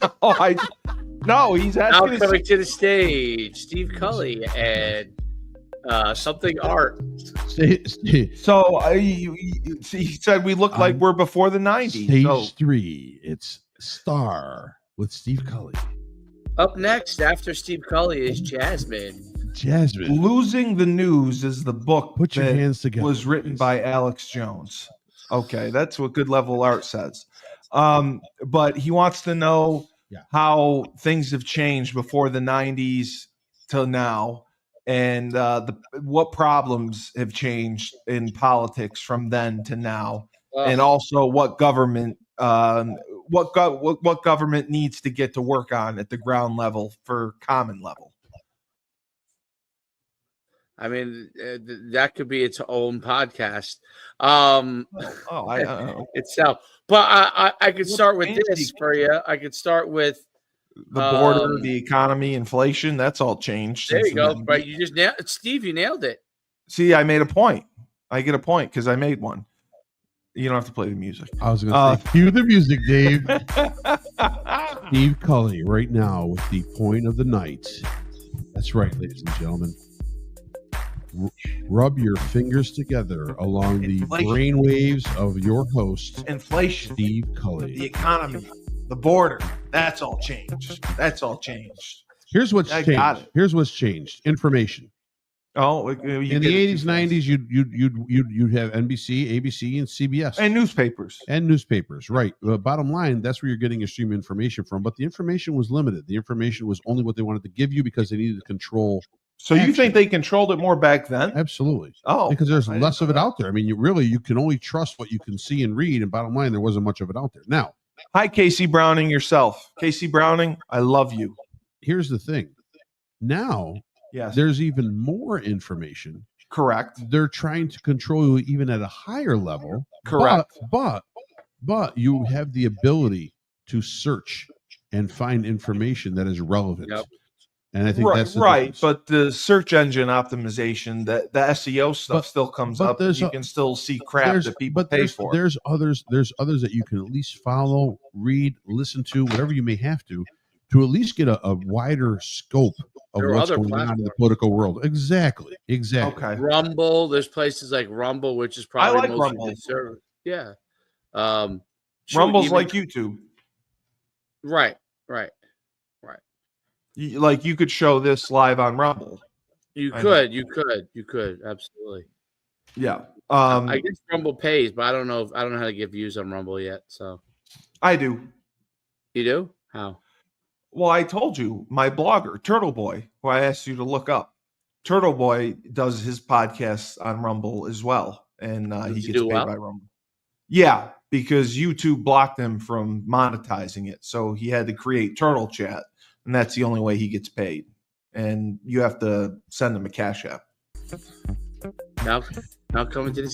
No, he's asking. Now coming to the stage, Steve Cully and something art. So he said we look like we're before the 90s. Stage 3, it's Star with Steve Cully. Up next, after Steve Cully, is Jasmine. Losing the News is the book Put your hands together, was written by Alex Jones. Okay, that's what Good Level Art says. But he wants to know how things have changed before the 90s till now, and what problems have changed in politics from then to now, and also what government what government needs to get to work on at the ground level for common level. I mean, that could be its own podcast. Itself. But I could start with this for you. I could start with the border, the economy, inflation. That's all changed. There you go. Right. You just nailed it. Steve, you nailed it. See, I made a point. I get a point because I made one. You don't have to play the music. I was going to say, cue the music, Dave. Steve Cully right now with the point of the night. That's right, ladies and gentlemen. Rub your fingers together along the brainwaves of your host, inflation, Steve Cully. The economy, the border. That's all changed. That's all changed. Here's what's I got changed. it. Here's what's changed. Information. Oh, In the 80s, 90s, you'd have NBC, ABC, and CBS. And newspapers. Right. Bottom line, that's where you're getting your stream information from. But the information was limited. The information was only what they wanted to give you because they needed to control. So you think they controlled it more back then? Absolutely. Oh, because there's less of it out there. I mean, you can only trust what you can see and read. And bottom line, there wasn't much of it out there. Now, hi, Casey Browning yourself. Casey Browning, I love you. Here's the thing. Now, yes, there's even more information. Correct. They're trying to control you even at a higher level. Correct. But you have the ability to search and find information that is relevant. Yep. And I think that's the right. difference. But the search engine optimization, the SEO stuff still comes up. You can still see crap that people pay for. There's others that you can at least follow, read, listen to, whatever you may have to at least get a wider scope of what's going on in the political world. Exactly. Okay. Rumble. There's places like Rumble, which is probably I like Rumble. Yeah. Rumble's like YouTube. Right. You could show this live on Rumble. You could, absolutely. Yeah. I guess Rumble pays, but I don't know how to get views on Rumble yet. So I do. You do? How? Well, I told you, my blogger, Turtle Boy, who I asked you to look up. Turtle Boy does his podcast on Rumble as well. And he gets paid by Rumble. Yeah, because YouTube blocked him from monetizing it. So he had to create Turtle Chat. And that's the only way he gets paid. And you have to send him a Cash App. Now coming to the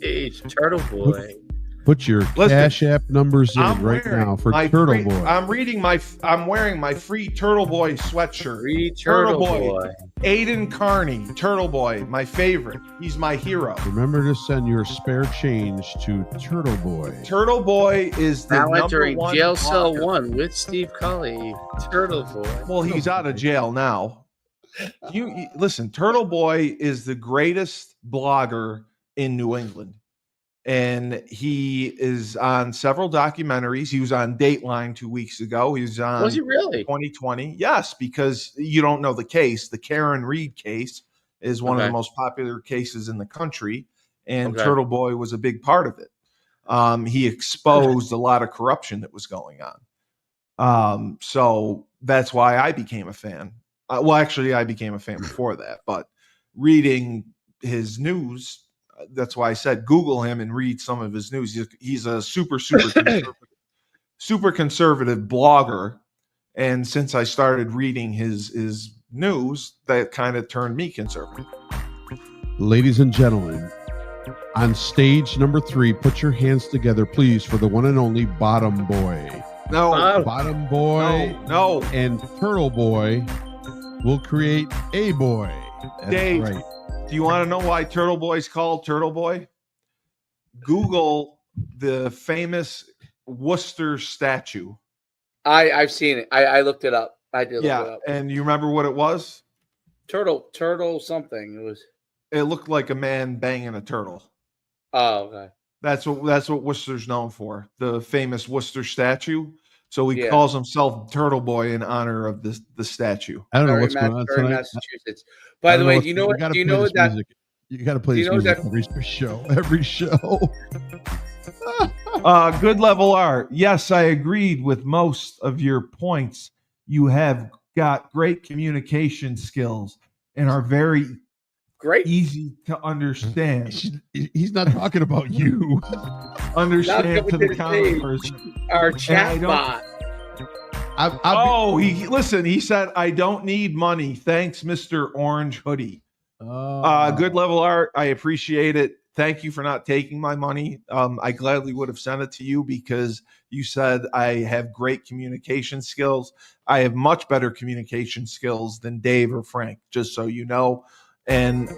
stage, Turtle Boy. Put your Cash App numbers in now for Turtle Boy. I'm wearing my free Turtle Boy sweatshirt. Free Turtle Boy. Aiden Carney, Turtle Boy, my favorite. He's my hero. Remember to send your spare change to Turtle Boy. Turtle Boy is the now number entering one Jail blogger. Cell 1 with Steve Cully. Turtle Boy. Well, he's out of jail now. You listen, Turtle Boy is the greatest blogger in New England. And he is on several documentaries. He was on Dateline 2 weeks ago. He was on. Was he really? 2020. Yes, because you don't know the case. The Karen Reed case is one of the most popular cases in the country. And Turtle Boy was a big part of it. He exposed a lot of corruption that was going on. So that's why I became a fan. Well, actually, I became a fan before that. But reading his news, that's why I said Google him and read some of his news. He's a super conservative blogger, and since I started reading his news, that kind of turned me conservative. Ladies and gentlemen, on stage number 3, put your hands together, please, for the one and only Bottom Boy. No, Bottom Boy, no, and Turtle Boy will create a boy. That's Dave. Right. Do you want to know why Turtle Boy's called Turtle Boy? Google the famous Worcester statue. I've seen it. I looked it up. I did look it up. And you remember what it was? Turtle something. It looked like a man banging a turtle. Oh, okay. That's what Worcester's known for. The famous Worcester statue. So he calls himself Turtle Boy in honor of the statue. I don't know what's going on tonight. Massachusetts. By the way, do you know that you got to play this music every show. Every show. Good level art. Yes, I agreed with most of your points. You have got great communication skills and are very easy to understand. He's not talking about you. Understand to the common person. Our chat bot. He said, I don't need money. Thanks, Mr. Orange Hoodie. Good level art. I appreciate it. Thank you for not taking my money. I gladly would have sent it to you because you said I have great communication skills. I have much better communication skills than Dave or Frank, just so you know. And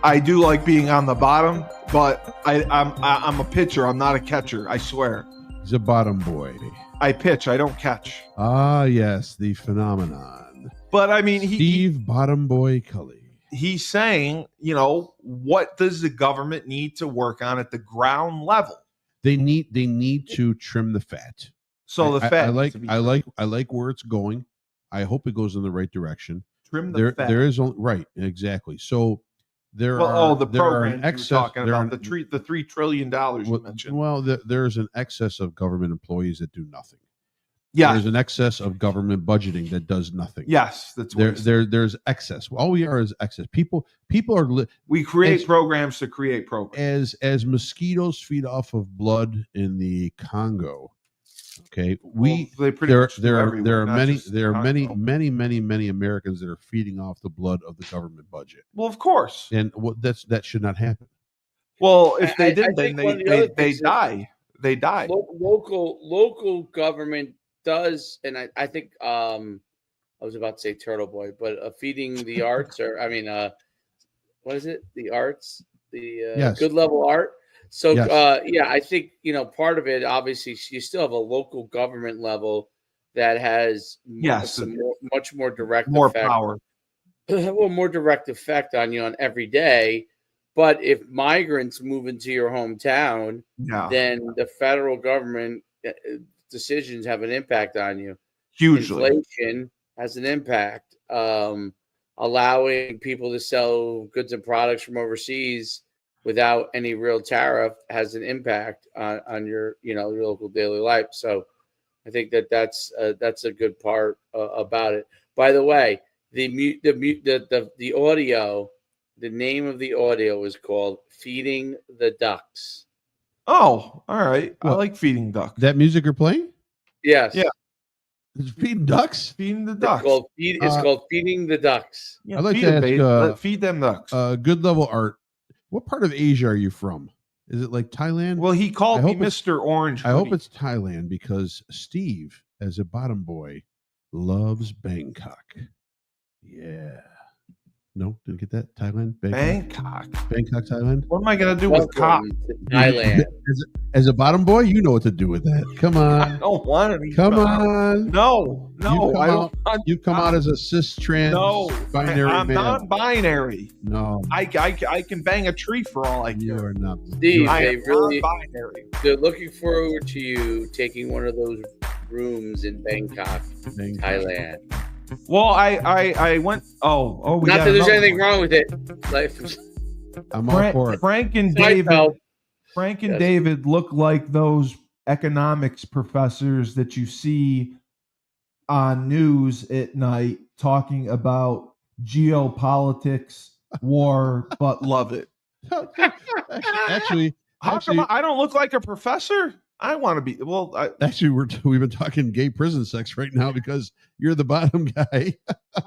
I do like being on the bottom, but I'm a pitcher. I'm not a catcher. I swear. He's a bottom boy. I pitch. I don't catch. Ah, yes, the phenomenon. But I mean, Steve Bottom Boy Cully. He's saying, what does the government need to work on at the ground level? They need to trim the fat. So the fat. I like where it's going. I hope it goes in the right direction. Trim the fat. There is only right, exactly. So there the there are programs an you were excess. talking There about are, the $3 trillion you mentioned. well, there's an excess of government employees that do nothing. Yeah, There's an excess of government budgeting that does nothing. yes, that's what there's excess. All we are is excess. People are we create programs to create programs. As mosquitoes feed off of blood in the Congo. Okay, there are many Americans that are feeding off the blood of the government budget. Well, of course, and that should not happen. Well, if they did, then they die. They die. Local government does, and I think I was about to say Turtle Boy, but feeding the arts, or what is it? The arts, the good level art. So I think part of it, obviously, you still have a local government level that has much more direct effect, power. Well, more direct effect on you on every day. But if migrants move into your hometown, then the federal government decisions have an impact on you. Hugely. Inflation has an impact. Allowing people to sell goods and products from overseas without any real tariff has an impact on your your local daily life. So I think that's a good part about it. By the way, the audio. The name of the audio is called "Feeding the Ducks." Oh, all right. I like feeding ducks. That music you're playing? Yes. Yeah. It's feeding ducks. Feeding the ducks. It's called "Feeding the Ducks." Yeah, I'd like to ask, feed them ducks. Good level art. What part of Asia are you from? Is it like Thailand? Well, he called me Mr. Orange. I hope it's Thailand because Steve, as a bottom boy, loves Bangkok. Yeah. No, didn't get that. Thailand, Bangkok, Thailand. What am I gonna do with cock? Thailand. As a bottom boy, you know what to do with that. Come on. I don't want to. Come on. No, I don't. You come out as a cis trans binary I'm man. non-binary. No, I can bang a tree for all I care. You are not. Steve, non-binary. They're looking forward to you taking one of those rooms in Bangkok. Thailand. Well, I went. Oh, not that there's anything wrong with it. I'm all for it. Frank and David look like those economics professors that you see on news at night talking about geopolitics, war, but love it. Actually, how come I don't look like a professor? I want to be. Well, actually, we've been talking gay prison sex right now because you're the bottom guy.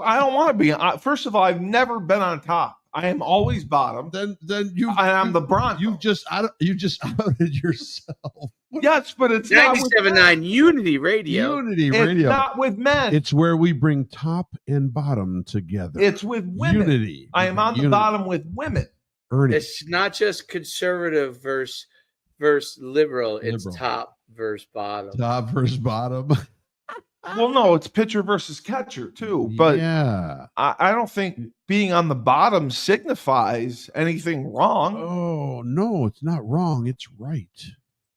I don't want to be. First of all, I've never been on top. I am always bottom. Then I'm the bronze. You just outed yourself. Yes, but it's 97.9 Unity Radio. It's not with men. It's where we bring top and bottom together. It's with women. Unity. I am on the bottom with women. Ernie. It's not just conservative versus liberal. It's top versus bottom. Top versus bottom. Well, no, it's pitcher versus catcher too. But yeah, I don't think being on the bottom signifies anything wrong. Oh no, it's not wrong. It's right.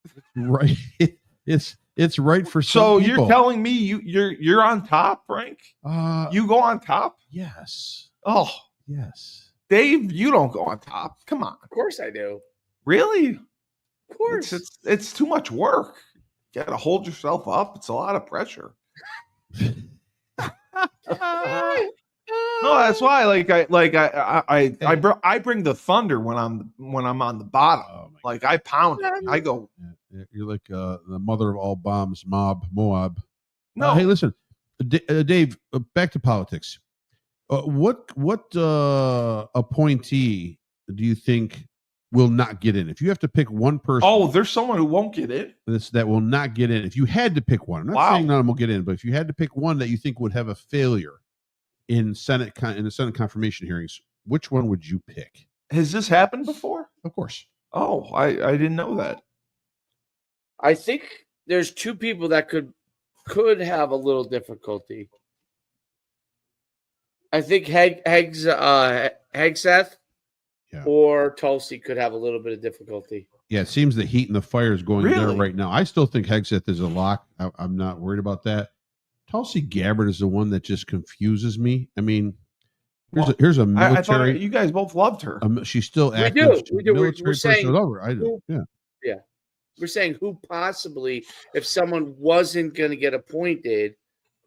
It's right. It's right for some So people. you're telling me you're on top, Frank? You go on top? Yes. Oh yes. Dave, you don't go on top. Come on. Of course I do. Really? Of course. It's too much work. You got to hold yourself up. It's a lot of pressure. No, that's why. I bring the thunder when I'm on the bottom. Oh I pound it. I go. You're like the mother of all bombs, Moab. No, hey, listen, Dave. Back to politics. What appointee do you think will not get in? If you have to pick one person. Oh, there's someone who won't get in. That will not get in. If you had to pick one, I'm not saying none of them will get in, but if you had to pick one that you think would have a failure in the Senate confirmation hearings, which one would you pick? Has this happened before? Of course. Oh, I didn't know that. I think there's two people that could have a little difficulty. I think Hegseth or Tulsi could have a little bit of difficulty. Yeah, it seems the heat and the fire is going there Really? right now. I still think Hegseth is a lock. I'm not worried about that. Tulsi Gabbard is the one that just confuses me. I mean, here's a I military. thought you guys both loved her. She's still We active. do. She's We a do. military We're person. saying Over. I do. Yeah. Yeah. We're saying who possibly, if someone wasn't going to get appointed,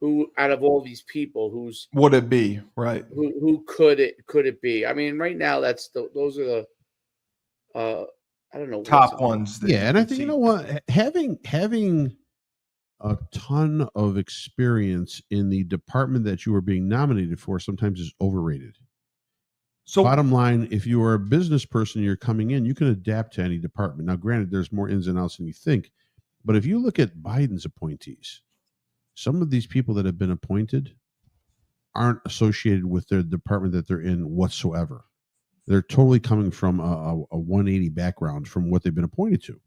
who out of all these people, Would it be right? Who could it be? I mean, right now those are the I don't know Top ones. Yeah, and I think you know what, having a ton of experience in the department that you are being nominated for sometimes is overrated. So bottom line, if you are a business person, you're coming in, you can adapt to any department. Now, granted, there's more ins and outs than you think, but if you look at Biden's appointees, some of these people that have been appointed aren't associated with their department that they're in whatsoever. They're totally coming from a 180 background from what they've been appointed to.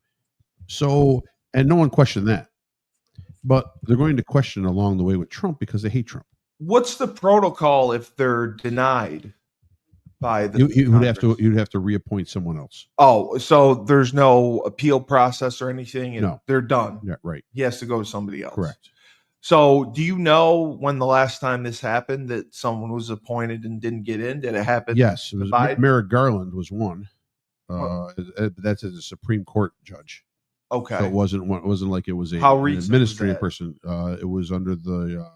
So, and no one questioned that. But they're going to question along the way with Trump because they hate Trump. What's the protocol if they're denied by the you'd have to reappoint someone else. Oh, so there's no appeal process or anything? No. They're done. Yeah, right. He has to go to somebody else. Correct. So do you know when the last time this happened that someone was appointed and didn't get in? Did it happen? Yes. It was Merrick Garland was one. That's as a Supreme Court judge. Okay. So it wasn't like it was an administrative person. It was under the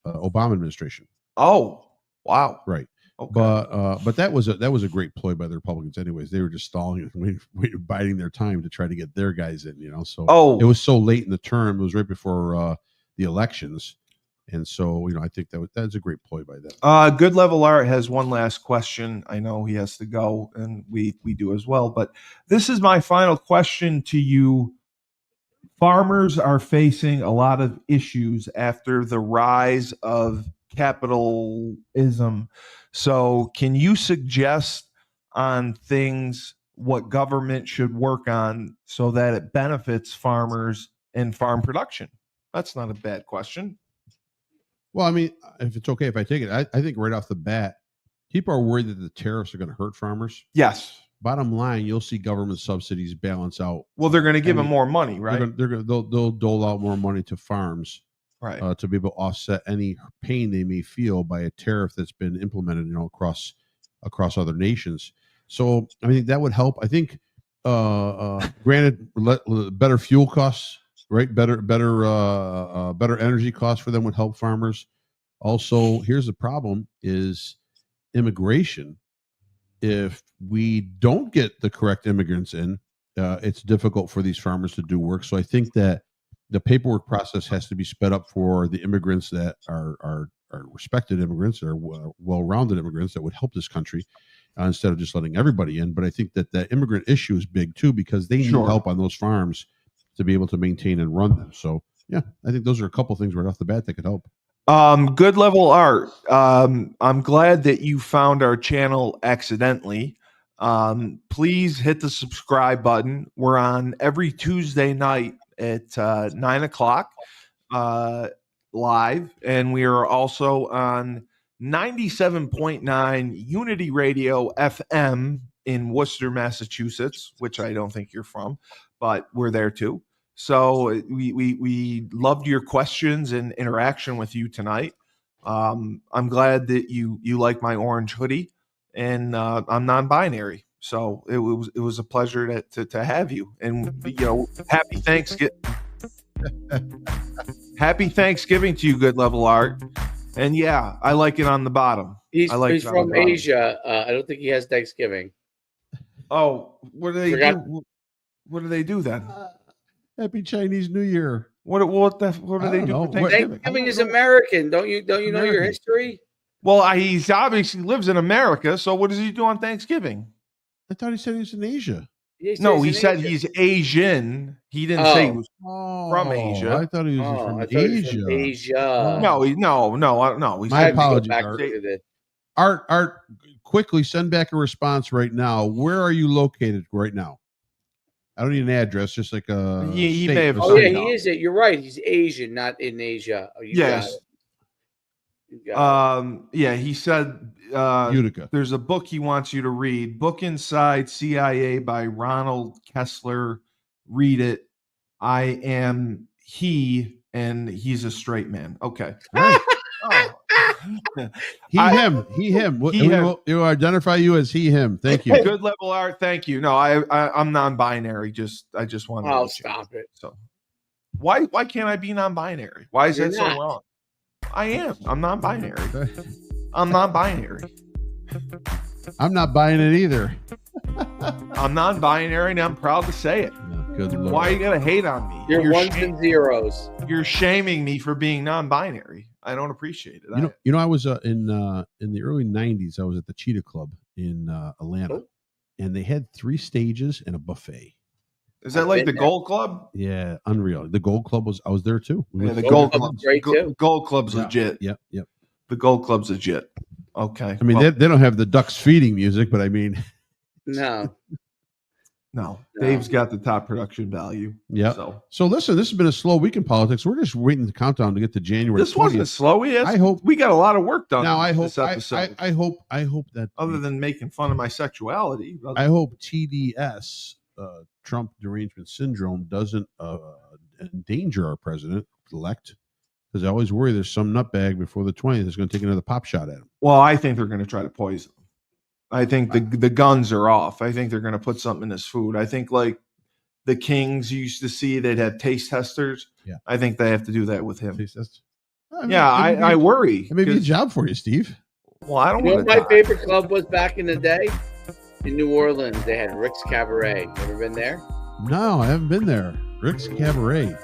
Obama administration. Oh, wow. Right. Okay. But that was a great ploy by the Republicans. Anyways, they were just stalling and biding their time to try to get their guys in. So it was so late in the term. It was right before the elections, and so I think that's a great ploy by them. Good Level Art has one last question. I know he has to go, and we do as well. But this is my final question to you. Farmers are facing a lot of issues after the rise of capitalism. So can you suggest on things what government should work on so that it benefits farmers and farm production? That's not a bad question. Well, I mean, if it's okay if I take it, I think right off the bat, people are worried that the tariffs are going to hurt farmers. Yes. Bottom line, you'll see government subsidies balance out. Well, they're going to give them more money, right? They'll dole out more money to farms, right, to be able to offset any pain they may feel by a tariff that's been implemented, across other nations. So I think that would help. I think, granted, better fuel costs, right? Better energy costs for them would help farmers. Also, here's the problem: is immigration. If we don't get the correct immigrants in, it's difficult for these farmers to do work. So I think that the paperwork process has to be sped up for the immigrants that are respected immigrants, or well-rounded immigrants that would help this country, instead of just letting everybody in. But I think that the immigrant issue is big too, because they need help on those farms to be able to maintain and run them. So yeah, I think those are a couple things right off the bat that could help. Good Level Art. I'm glad that you found our channel accidentally. Please hit the subscribe button. We're on every Tuesday night at 9:00 live, and we are also on 97.9 Unity Radio FM in Worcester, Massachusetts, which I don't think you're from, but we're there too. So we loved your questions and interaction with you tonight. I'm glad that you like my orange hoodie, and I'm non-binary. So it was a pleasure to have you. And happy Thanksgiving. Happy Thanksgiving to you, Good Level Art. And yeah, I like it on the bottom. He's from Asia. I don't think he has Thanksgiving. Oh, what do they do? What do they do then? Happy Chinese New Year. What do they do for Thanksgiving? Thanksgiving is American. Don't you know your history? Well, he obviously lives in America, so what does he do on Thanksgiving? I thought he said he was in Asia. He said he's Asian. He didn't say he was from Asia. I thought he was from Asia. No. My apologies, Art, quickly send back a response right now. Where are you located right now? I don't need an address, just like a. He may have. Oh yeah, he is. You're right. He's Asian, not in Asia. Yes. Yeah, he said Utica. There's a book he wants you to read. Book Inside CIA by Ronald Kessler. Read it. I am he, and he's a straight man. Okay. Right. Oh. He, him. You identify you as he, him. Thank you. Good level art. Thank you. No, I'm non-binary. I just want to. Oh, stop it. So why can't I be non-binary? Why is that so wrong? I am. I'm non-binary. I'm non-binary. I'm not buying it either. I'm non-binary, and I'm proud to say it. Good Lord. Why are you gonna hate on me? You're ones and zeros. You're shaming me for being non-binary. I don't appreciate it. You know, I was in the early '90s. I was at the Cheetah Club in Atlanta, and they had 3 stages and a buffet. Is that like the Gold Club? Yeah, unreal. The Gold Club I was there too. Yeah, the Gold Club's great too. Gold Club's legit. Yep. The Gold Club's legit. Okay. I mean, they don't have the ducks feeding music, but I mean, no. Dave's got the top production value. Yeah. So listen, this has been a slow week in politics. We're just waiting the countdown to get to January. This 20th. Wasn't slow. I hope we got a lot of work done. Now I hope this episode. I hope that other than making fun of my sexuality, I hope TDS, Trump derangement syndrome, doesn't endanger our president elect. Because I always worry there's some nutbag before the 20th that's going to take another pop shot at him. Well, I think they're going to try to poison him. I think the guns are off. I think they're going to put something in his food. I think like the Kings you used to see, they'd have taste testers. Yeah. I think they have to do that with him. Taste test? I worry. It may be a job for you, Steve. Well, I don't know want what my favorite club was back in the day? In New Orleans, they had Rick's Cabaret. Ever been there? No, I haven't been there. Rick's Cabaret.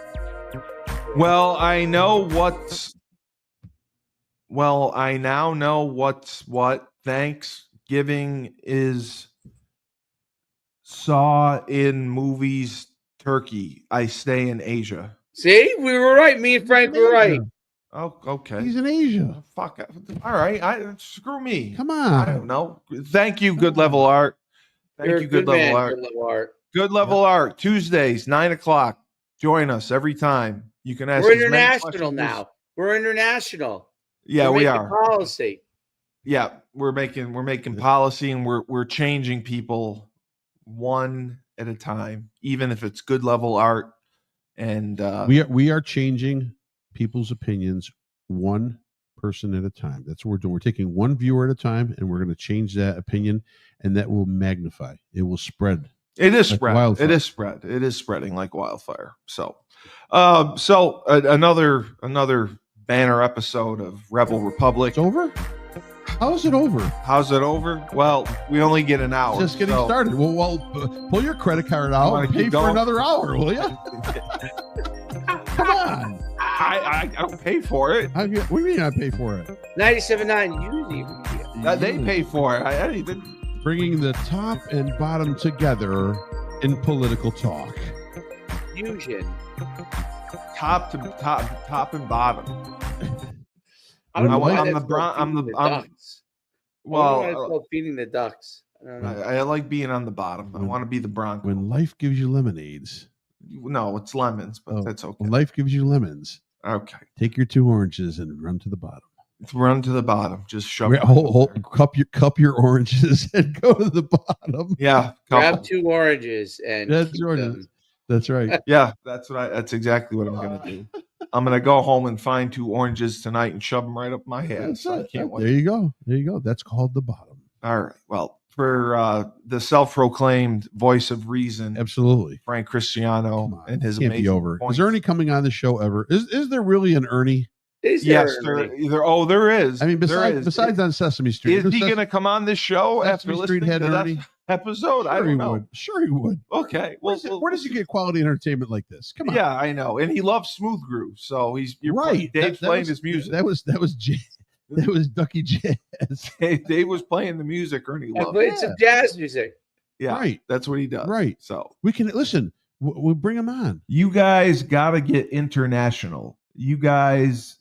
Well, I know what's. Well, I now know what's what. Thanksgiving is saw in movies Turkey. I stay in Asia. See, we were right. Me and Frank were right. Oh, okay. He's in Asia. Oh, fuck. All right. Screw me. Come on. I don't know. Thank you, Good Level Art. Thank you, Good Level Art. Good Level Art. Good Level Art. Tuesdays, 9:00. Join us every time. You can ask. We're international now. We're international. Yeah, we are. Policy. Yeah, we're making policy, and we're changing people one at a time, even if it's Good Level Art. And we are changing people's opinions one person at a time. That's what we're doing. We're taking one viewer at a time, and we're going to change that opinion, and that will magnify. It will spread. It is like spread. Wildfire. It is spread. It is spreading like wildfire. So, another banner episode of Rebel Republic. It's over. How is it over? How's it over? Well, we only get an hour. Just getting started. Well, pull your credit card out and pay for another hour, will you? Come on. I don't pay for it. What do you mean I pay for it? 97.9 They pay for it. I even bringing the top and bottom together in political talk. Fusion. Top and bottom. I don't know why I'm that's the ducks. Well, it's called feeding the ducks. I don't know. I like being on the bottom. I want to be the Bronco. When life gives you lemonades. No, it's lemons, but that's okay. When life gives you lemons. Okay. Take your 2 oranges and run to the bottom. Run to the bottom. Just shove it. Cup your oranges and go to the bottom. Yeah. Grab 2 oranges and That's right. Yeah, that's exactly what I'm gonna do. I'm gonna go home and find 2 oranges tonight and shove them right up my ass. I can't wait. There you go. That's called the bottom. All right. Well, for the self-proclaimed voice of reason, absolutely, Frank Cristiano and his can't amazing be over. points. Is Ernie coming on the show ever? Is there really an Ernie? Yes, there is. I mean, besides on Sesame Street, is he going to come on this show after Street listening had to Ernie? that episode? Sure, I don't know. Sure, he would. Okay. Where does he get quality entertainment like this? Come on. Yeah, I know, and he loves smooth groove. So you're right. Dave's playing his music. That was Ducky Jazz. Dave was playing the music Ernie loved. It's some jazz music. Yeah, right. That's what he does. Right. So we can listen. We'll bring him on. You guys got to get international. You guys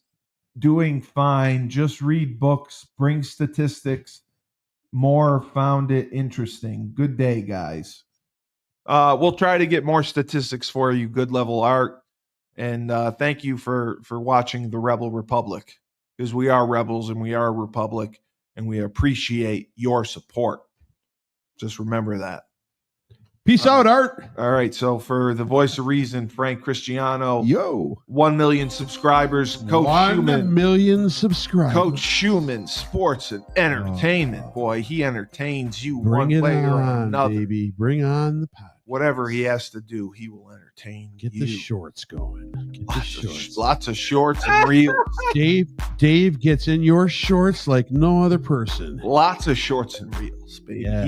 doing fine. Just read books, bring statistics. More found it interesting. Good day, guys. We'll try to get more statistics for you. Good Level Art. And thank you for watching the Rebel Republic, because we are rebels and we are a republic, and we appreciate your support. Just remember that. Peace out, Art. All right. So for the voice of reason, Frank Cristiano, Yo, 1 million subscribers, Coach 1 Schuman. million subscribers. Coach Schuman, sports and entertainment. Boy, he entertains you Bring one it way or on, another. baby. Bring on the pot. Whatever he has to do, he will entertain Get you. the shorts going. Get the shorts. Lots of shorts and reels. Dave gets in your shorts like no other person. Lots of shorts and reels, baby. Yes.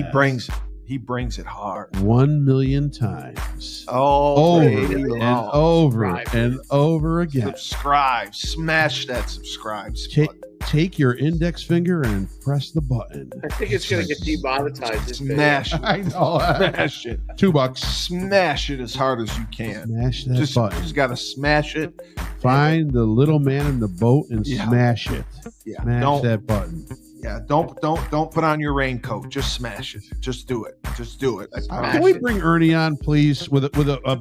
He brings it hard. 1 million times. Over and over and over again. Subscribe. Smash that subscribe button. Take your index finger and press the button. I think it's going to get demonetized. Smash it. I know. Smash it. $2. Smash it as hard as you can. Smash that button. Just got to smash it. Find the little man in the boat and smash it. Yeah. Smash that button. Yeah, don't put on your raincoat. Just smash it. Just do it. Just do it. Can we bring Ernie on, please, with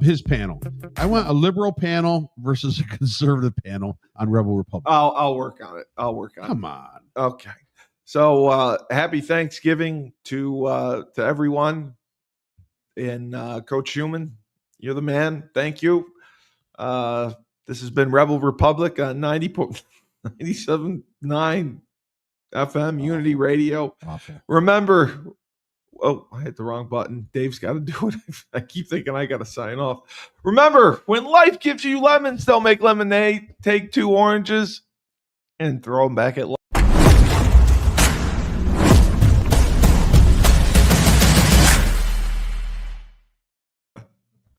his panel? I want a liberal panel versus a conservative panel on Rebel Republic. I'll work on it. Come on. Okay. So happy Thanksgiving to everyone. And Coach Schuman, you're the man. Thank you. This has been Rebel Republic on 97.9 FM Unity Radio. Awful. Remember, I hit the wrong button. Dave's got to do it. I keep thinking I got to sign off. Remember, when life gives you lemons, don't make lemonade. Take 2 oranges and throw them back at life.